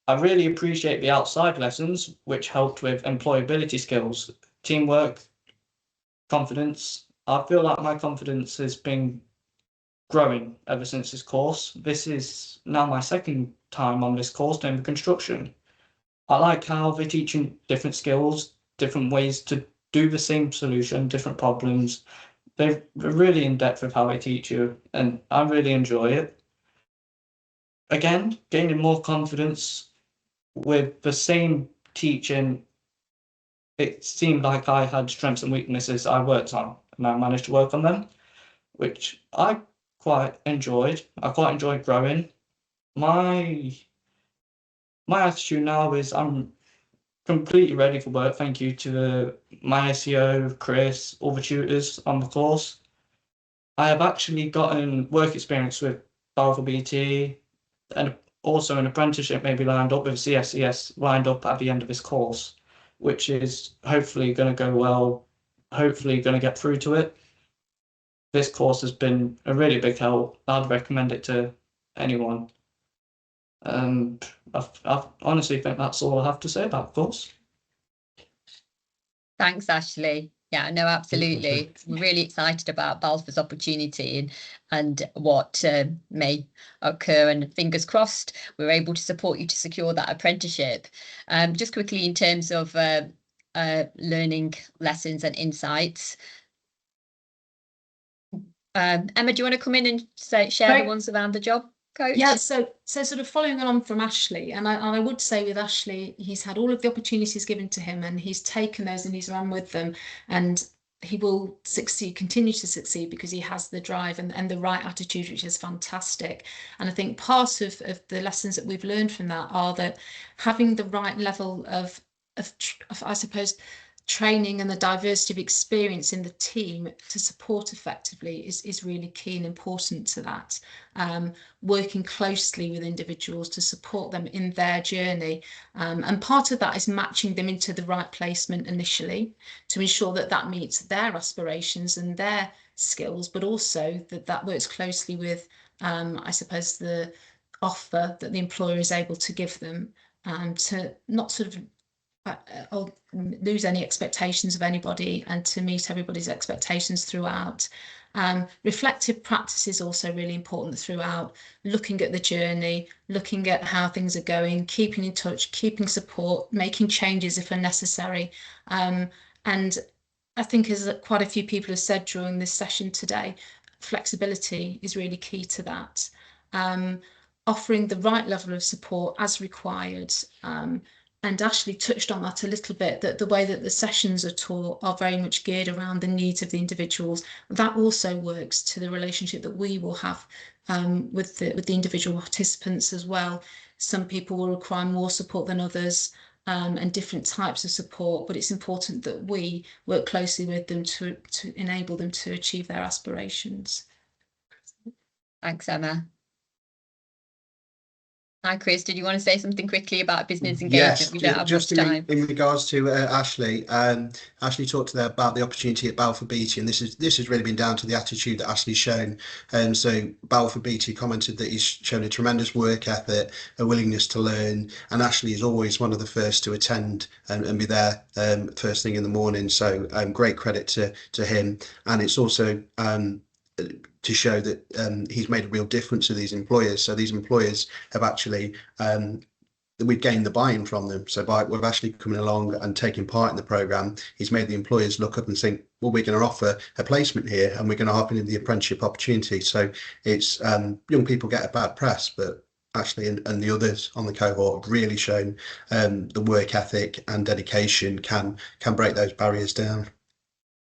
Speaker 7: I really appreciate the outside lessons, which helped with employability skills, teamwork, confidence. I feel like my confidence has been growing ever since this course. This is now my second time on this course doing construction. I like how they're teaching different skills, different ways to do the same solution, different problems. They're really in depth with how they teach you, and I really enjoy it. Again, gaining more confidence with the same teaching. It seemed like I had strengths and weaknesses I worked on, and I managed to work on them, which I quite enjoyed. I quite enjoyed growing. My attitude now is I'm completely ready for work. Thank you to my SEO, Chris, all the tutors on the course. I have actually gotten work experience with Balfour BT, and also an apprenticeship maybe lined up with CSCS lined up at the end of this course, which is hopefully going to go well, hopefully going to get through to it. This course has been a really big help. I'd recommend it to anyone. I honestly think that's all I have to say about the course.
Speaker 6: Thanks, Ashley. Yeah, no, absolutely. We're really excited about Balfour's opportunity and what may occur, and fingers crossed we're able to support you to secure that apprenticeship. Just quickly, in terms of learning lessons and insights, Emma, do you want to come in and share the ones around the job coach?
Speaker 8: Yeah, so sort of following on from Ashley, and I would say with Ashley, he's had all of the opportunities given to him, and he's taken those and he's run with them, and he will succeed, continue to succeed, because he has the drive and the right attitude, which is fantastic. And I think part of the lessons that we've learned from that are that having the right level of I suppose, training and the diversity of experience in the team to support effectively is really key and important to that. Working closely with individuals to support them in their journey, and part of that is matching them into the right placement initially to ensure that that meets their aspirations and their skills, but also that works closely with I suppose the offer that the employer is able to give them, to not sort of or lose any expectations of anybody, and to meet everybody's expectations throughout. Reflective practice is also really important throughout, looking at the journey, looking at how things are going, keeping in touch, keeping support, making changes if necessary. And I think, as quite a few people have said during this session today, flexibility is really key to that. Offering the right level of support as required. And Ashley touched on that a little bit, that the way that the sessions are taught are very much geared around the needs of the individuals. That also works to the relationship that we will have with the individual participants as well. Some people will require more support than others, and different types of support, but it's important that we work closely with them to enable them to achieve their aspirations.
Speaker 6: Thanks, Emma. Hi, Chris, did you want to say something quickly about business engagement?
Speaker 9: Yes,
Speaker 6: we don't have
Speaker 9: just
Speaker 6: much time.
Speaker 9: in regards to Ashley, Ashley talked there about the opportunity at Balfour Beatty, and this has really been down to the attitude that Ashley's shown. So Balfour Beatty commented that he's shown a tremendous work ethic, a willingness to learn, and Ashley is always one of the first to attend and be there first thing in the morning. So great credit to him, and it's also to show that he's made a real difference to these employers. So these employers have actually, we've gained the buy-in from them. So with Ashley coming along and taking part in the programme, he's made the employers look up and think, well, we're going to offer a placement here and we're going to hop into the apprenticeship opportunity. So it's young people get a bad press, but Ashley and the others on the cohort have really shown the work ethic and dedication can break those barriers down.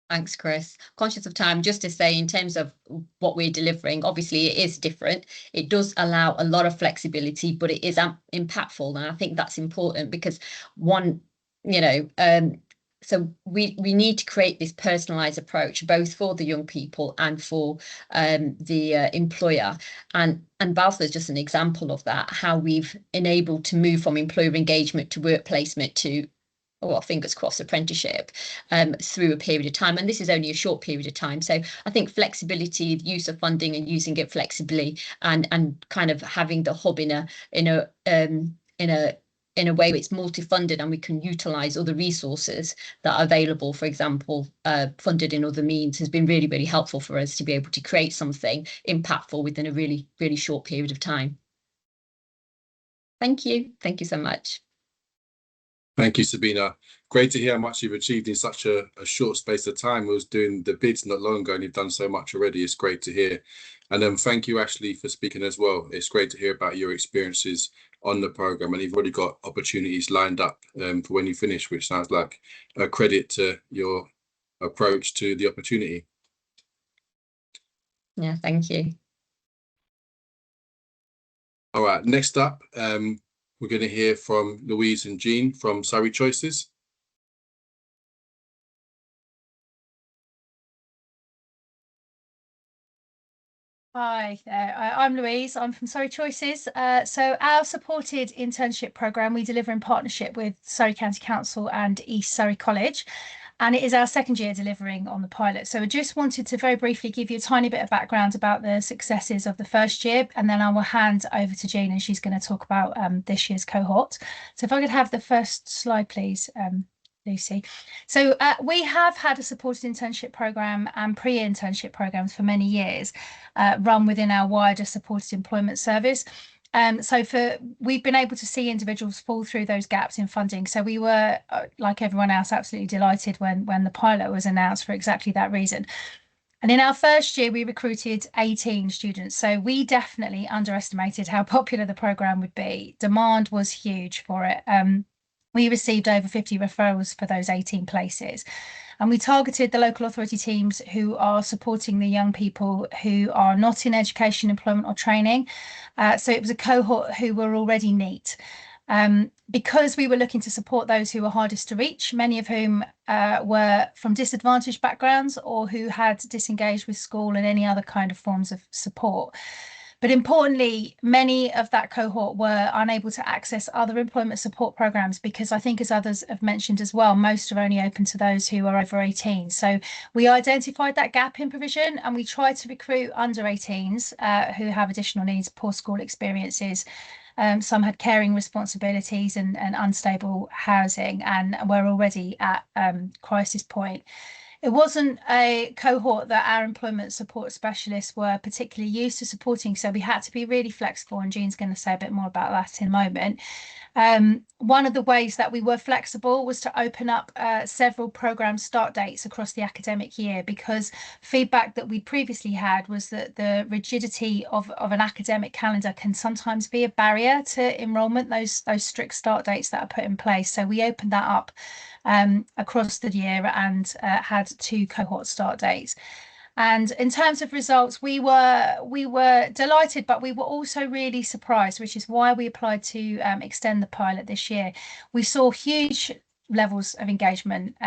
Speaker 6: Thanks, Chris. Conscious of time, just to say, in terms of what we're delivering, obviously it is different. It does allow a lot of flexibility, but it is impactful. And I think that's important because so we need to create this personalised approach, both for the young people and for the employer. And Balfour is just an example of that, how we've enabled to move from employer engagement to work placement to or fingers crossed apprenticeship through a period of time. And this is only a short period of time. So I think flexibility, the use of funding and using it flexibly, and kind of having the hub in a way where it's multi-funded and we can utilize other resources that are available, for example, funded in other means, has been really, really helpful for us to be able to create something impactful within a really, really short period of time. Thank you. Thank you so much.
Speaker 1: Thank you, Sabina. Great to hear how much you've achieved in such a short space of time. I was doing the bids not long ago and you've done so much already. It's great to hear. And thank you, Ashley, for speaking as well. It's great to hear about your experiences on the programme, and you've already got opportunities lined up for when you finish, which sounds like a credit to your approach to the opportunity.
Speaker 6: Yeah, thank you.
Speaker 1: All right, next up, we're going to hear from Louise and Jeanne from Surrey Choices.
Speaker 10: Hi there, I'm Louise. I'm from Surrey Choices. So our supported internship programme we deliver in partnership with Surrey County Council and East Surrey College, and it is our second year delivering on the pilot. So I just wanted to very briefly give you a tiny bit of background about the successes of the first year, and then I will hand over to Jeanne and she's going to talk about this year's cohort. So if I could have the first slide, please. Lucy. So we have had a supported internship programme and pre-internship programmes for many years, run within our wider supported employment service. We've been able to see individuals fall through those gaps in funding. So we were, like everyone else, absolutely delighted when the pilot was announced for exactly that reason. And in our first year, we recruited 18 students. So we definitely underestimated how popular the programme would be. Demand was huge for it. We received over 50 referrals for those 18 places. And we targeted the local authority teams who are supporting the young people who are not in education, employment or training. So it was a cohort who were already NEET. Because we were looking to support those who were hardest to reach, many of whom were from disadvantaged backgrounds or who had disengaged with school and any other kind of forms of support. But importantly, many of that cohort were unable to access other employment support programs because I think, as others have mentioned as well, most are only open to those who are over 18. So we identified that gap in provision and we tried to recruit under 18s who have additional needs, poor school experiences. Some had caring responsibilities and unstable housing and were already at crisis point. It wasn't a cohort that our employment support specialists were particularly used to supporting, so we had to be really flexible, and Jeanne's going to say a bit more about that in a moment. One of the ways that we were flexible was to open up several programme start dates across the academic year, because feedback that we previously had was that the rigidity of an academic calendar can sometimes be a barrier to enrolment, those strict start dates that are put in place. So we opened that up across the year and had 2 cohort start dates. And in terms of results, we were delighted, but we were also really surprised, which is why we applied to extend the pilot this year. We saw huge levels of engagement,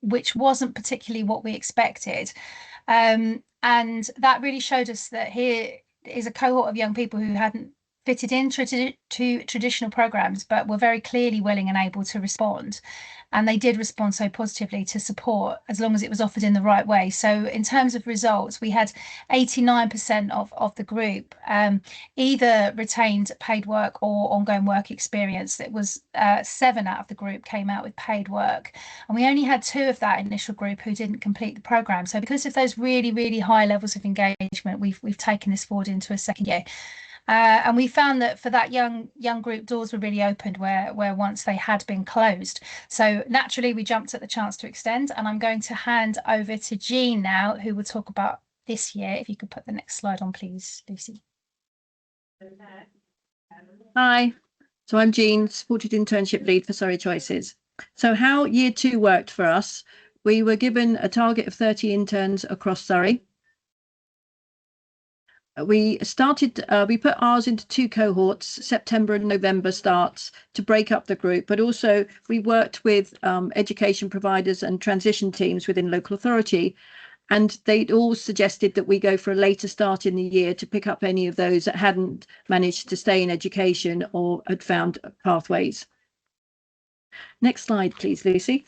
Speaker 10: which wasn't particularly what we expected. And that really showed us that here is a cohort of young people who hadn't fitted into traditional programs, but were very clearly willing and able to respond. And they did respond so positively to support as long as it was offered in the right way. So in terms of results, we had 89% of the group either retained paid work or ongoing work experience. It was 7 out of the group came out with paid work. And we only had 2 of that initial group who didn't complete the programme. So because of those really, really high levels of engagement, we've taken this forward into a second year. And we found that for that young group, doors were really opened where once they had been closed. So naturally, we jumped at the chance to extend. And I'm going to hand over to Jeanne now, who will talk about this year. If you could put the next slide on, please, Lucy.
Speaker 11: Hi, so I'm Jeanne, supported internship lead for Surrey Choices. So how year 2 worked for us, we were given a target of 30 interns across Surrey. We put ours into 2 cohorts, September and November starts, to break up the group, but also we worked with education providers and transition teams within local authority, and they'd all suggested that we go for a later start in the year to pick up any of those that hadn't managed to stay in education or had found pathways. Next slide, please, Lucy.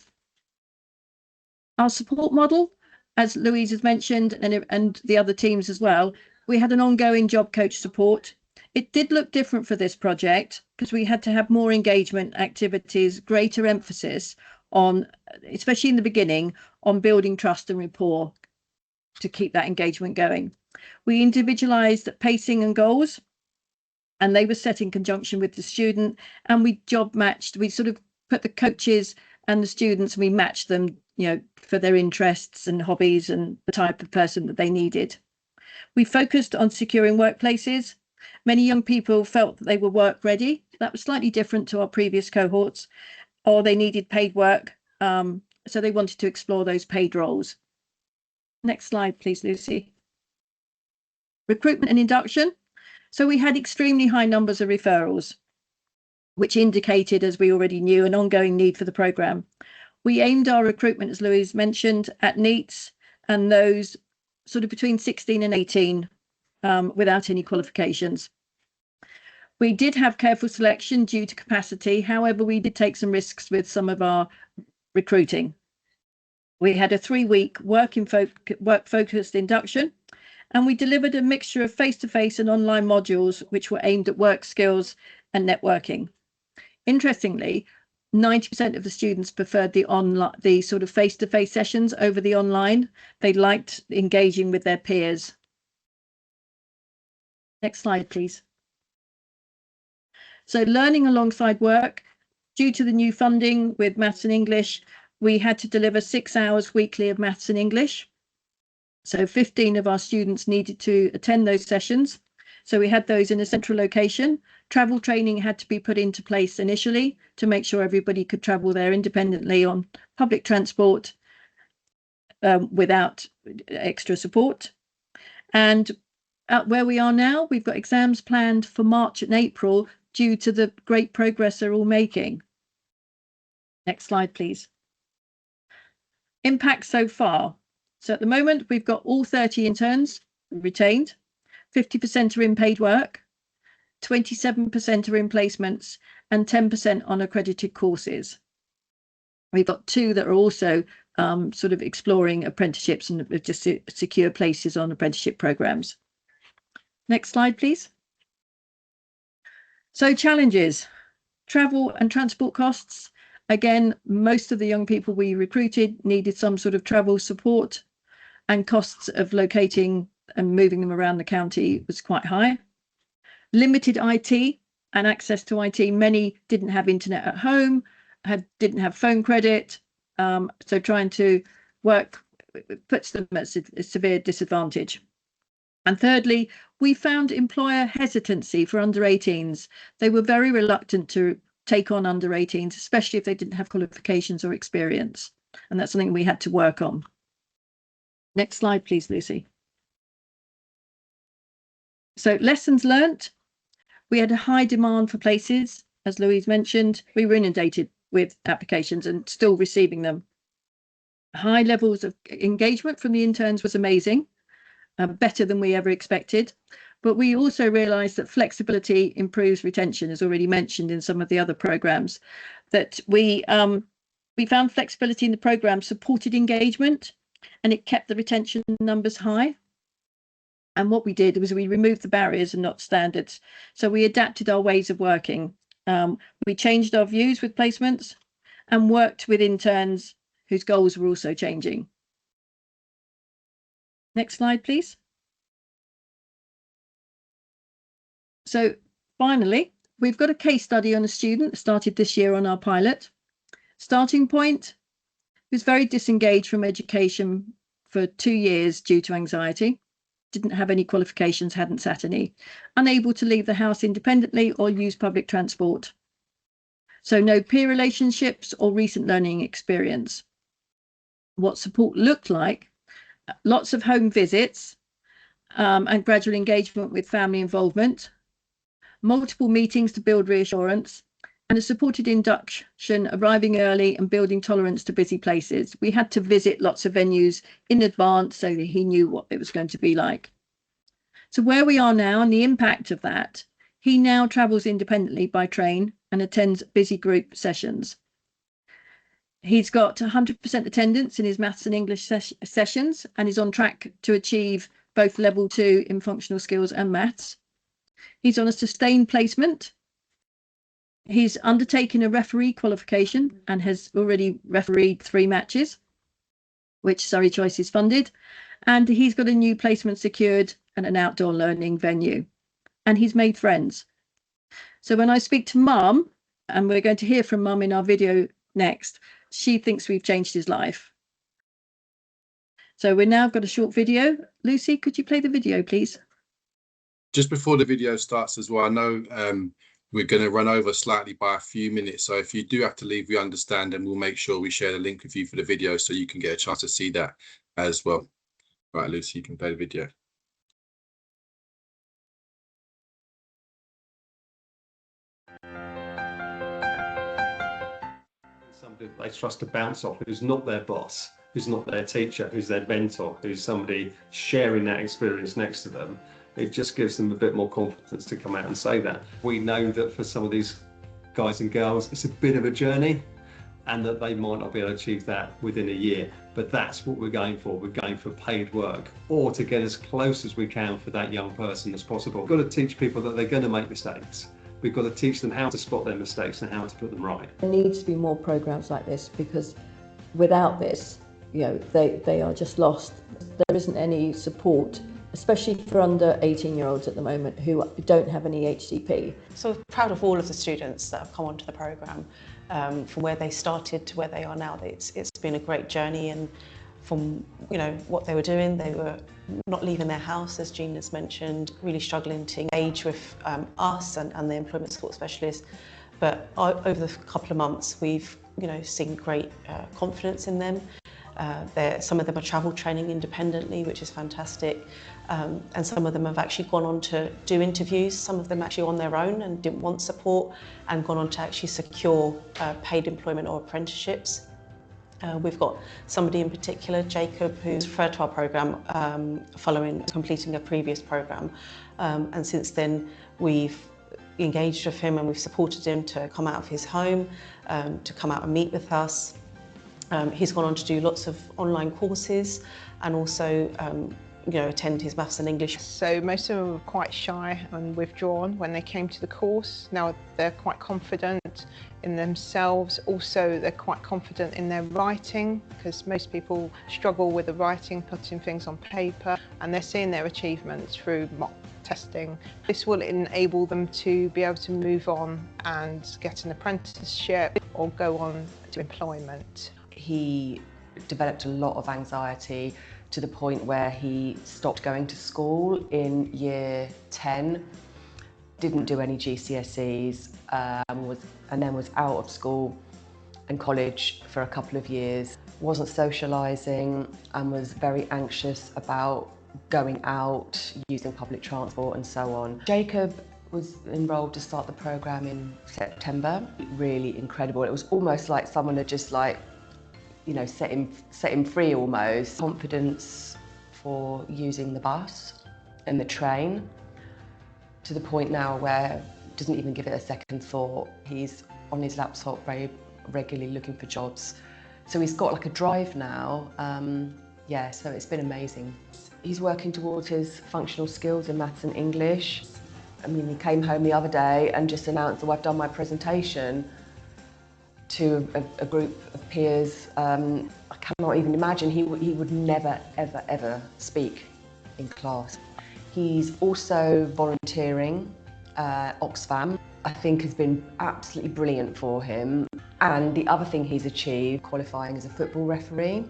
Speaker 11: Our support model, as Louise has mentioned, and the other teams as well, we had an ongoing job coach support. It did look different for this project because we had to have more engagement activities, greater emphasis on, especially in the beginning, on building trust and rapport to keep that engagement going. We individualized pacing and goals, and they were set in conjunction with the student, and we job matched. We sort of put the coaches and the students, and we matched them, you know, for their interests and hobbies and the type of person that they needed. We focused on securing workplaces. Many young people felt that they were work ready. That was slightly different to our previous cohorts, or they needed paid work. So they wanted to explore those paid roles. Next slide, please, Lucy. Recruitment and induction. So we had extremely high numbers of referrals, which indicated, as we already knew, an ongoing need for the programme. We aimed our recruitment, as Louise mentioned, at NEETs and those sort of between 16 and 18 without any qualifications. We did have careful selection due to capacity. However, we did take some risks with some of our recruiting. We had a 3-week work-focused induction, and we delivered a mixture of face-to-face and online modules which were aimed at work skills and networking. Interestingly, 90% of the students preferred the sort of face-to-face sessions over the online. They liked engaging with their peers. Next slide, please. So learning alongside work, due to the new funding with maths and English, we had to deliver 6 hours weekly of maths and English. So 15 of our students needed to attend those sessions. So we had those in a central location. Travel training had to be put into place initially to make sure everybody could travel there independently on public transport without extra support. And where we are now, we've got exams planned for March and April due to the great progress they're all making. Next slide, please. Impact so far. So at the moment, we've got all 30 interns retained, 50% are in paid work, 27% are in placements, and 10% on accredited courses. We've got 2 that are also sort of exploring apprenticeships and just secure places on apprenticeship programs. Next slide, please. So challenges, travel and transport costs. Again, most of the young people we recruited needed some sort of travel support, and costs of locating and moving them around the county was quite high. Limited IT and access to IT. Many didn't have internet at home, didn't have phone credit. So trying to work puts them at a severe disadvantage. And thirdly, we found employer hesitancy for under 18s. They were very reluctant to take on under 18s, especially if they didn't have qualifications or experience. And that's something we had to work on. Next slide, please, Lucy. So lessons learnt. We had a high demand for places. As Louise mentioned, we were inundated with applications and still receiving them. High levels of engagement from the interns was amazing, better than we ever expected. But we also realised that flexibility improves retention, as already mentioned in some of the other programmes, that we found flexibility in the programme supported engagement and it kept the retention numbers high. And what we did was we removed the barriers and not standards. So we adapted our ways of working. We changed our views with placements and worked with interns whose goals were also changing. Next slide, please. So finally, we've got a case study on a student that started this year on our pilot. Starting point, he was very disengaged from education for 2 years due to anxiety. Didn't have any qualifications, hadn't sat any, unable to leave the house independently or use public transport. So no peer relationships or recent learning experience. What support looked like, lots of home visits and gradual engagement with family involvement, multiple meetings to build reassurance, and a supported induction, arriving early and building tolerance to busy places. We had to visit lots of venues in advance so that he knew what it was going to be like. So where we are now and the impact of that, he now travels independently by train and attends busy group sessions. He's got 100% attendance in his maths and English sessions, and is on track to achieve both level 2 in functional skills and maths. He's on a sustained placement. He's undertaken a referee qualification and has already refereed 3 matches, which Surrey Choices funded. And he's got a new placement secured and an outdoor learning venue. And he's made friends. So when I speak to Mum, and we're going to hear from Mum in our video next, she thinks we've changed his life. So we've now got a short video. Lucy, could you play the video, please?
Speaker 1: Just before the video starts as well, I know we're going to run over slightly by a few minutes. So if you do have to leave, we understand, and we'll make sure we share the link with you for the video so you can get a chance to see that as well. Right, Lucy, you can play the video.
Speaker 12: Somebody they trust to bounce off, who's not their boss, who's not their teacher, who's their mentor, who's somebody sharing that experience next to them. It just gives them a bit more confidence to come out and say that. We know that for some of these guys and girls, it's a bit of a journey, and that they might not be able to achieve that within a year. But that's what we're going for. We're going for paid work, or to get as close as we can for that young person as possible. We've got to teach people that they're going to make mistakes. We've got to teach them how to spot their mistakes and how to put them right.
Speaker 13: There needs to be more programs like this, because without this, they are just lost. There isn't any support, especially for under 18-year-olds at the moment who don't have an EHCP.
Speaker 14: So proud of all of the students that have come onto the programme, from where they started to where they are now. It's been a great journey, and from what they were doing, they were not leaving their house, as Jeanne has mentioned, really struggling to engage with us and the employment support specialists. But over the couple of months, we've seen great confidence in them. Some of them are travel training independently, which is fantastic. And some of them have actually gone on to do interviews, some of them actually on their own and didn't want support, and gone on to actually secure paid employment or apprenticeships. We've got somebody in particular, Jacob, who's referred to our programme following completing a previous programme. And since then, we've engaged with him and we've supported him to come out of his home, to come out and meet with us. He's gone on to do lots of online courses and also attend his maths and English.
Speaker 15: So most of them were quite shy and withdrawn when they came to the course. Now they're quite confident in themselves. Also, they're quite confident in their writing, because most people struggle with the writing, putting things on paper, and they're seeing their achievements through mock testing. This will enable them to be able to move on and get an apprenticeship or go on to employment.
Speaker 16: He developed a lot of anxiety to the point where he stopped going to school in year 10, didn't do any GCSEs, and then was out of school and college for a couple of years. Wasn't socialising and was very anxious about going out, using public transport and so on. Jacob was enrolled to start the programme in September. Really incredible. It was almost like someone had just set him free almost. Confidence for using the bus and the train, to the point now where he doesn't even give it a second thought. He's on his laptop very regularly looking for jobs. So he's got like a drive now. So it's been amazing. He's working towards his functional skills in maths and English. I mean, he came home the other day and just announced, I've done my presentation to a group of peers. I cannot even imagine. He would never, ever, ever speak in class. He's also volunteering Oxfam. I think has been absolutely brilliant for him. And the other thing he's achieved, qualifying as a football referee,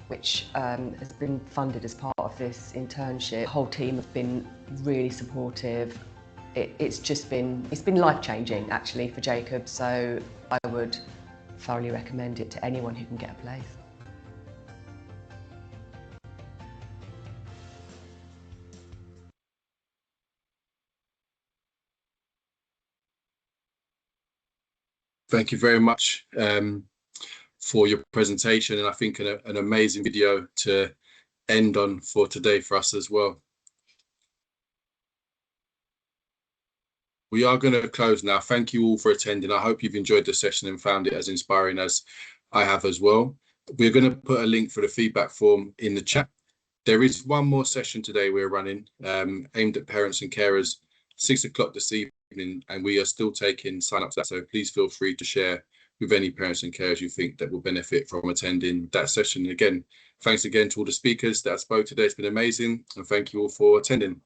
Speaker 16: which has been funded as part of this internship. The whole team have been really supportive. It's been life-changing actually for Jacob, so I would thoroughly recommend it to anyone who can get a place.
Speaker 1: Thank you very much for your presentation, and I think an amazing video to end on for today for us as well. We are going to close now. Thank you all for attending. I hope you've enjoyed the session and found it as inspiring as I have as well. We're going to put a link for the feedback form in the chat. There is one more session today we're running, aimed at parents and carers, 6 o'clock this evening, and we are still taking sign-ups for that. So please feel free to share with any parents and carers you think that will benefit from attending that session. Again, thanks again to all the speakers that spoke today. It's been amazing, and thank you all for attending.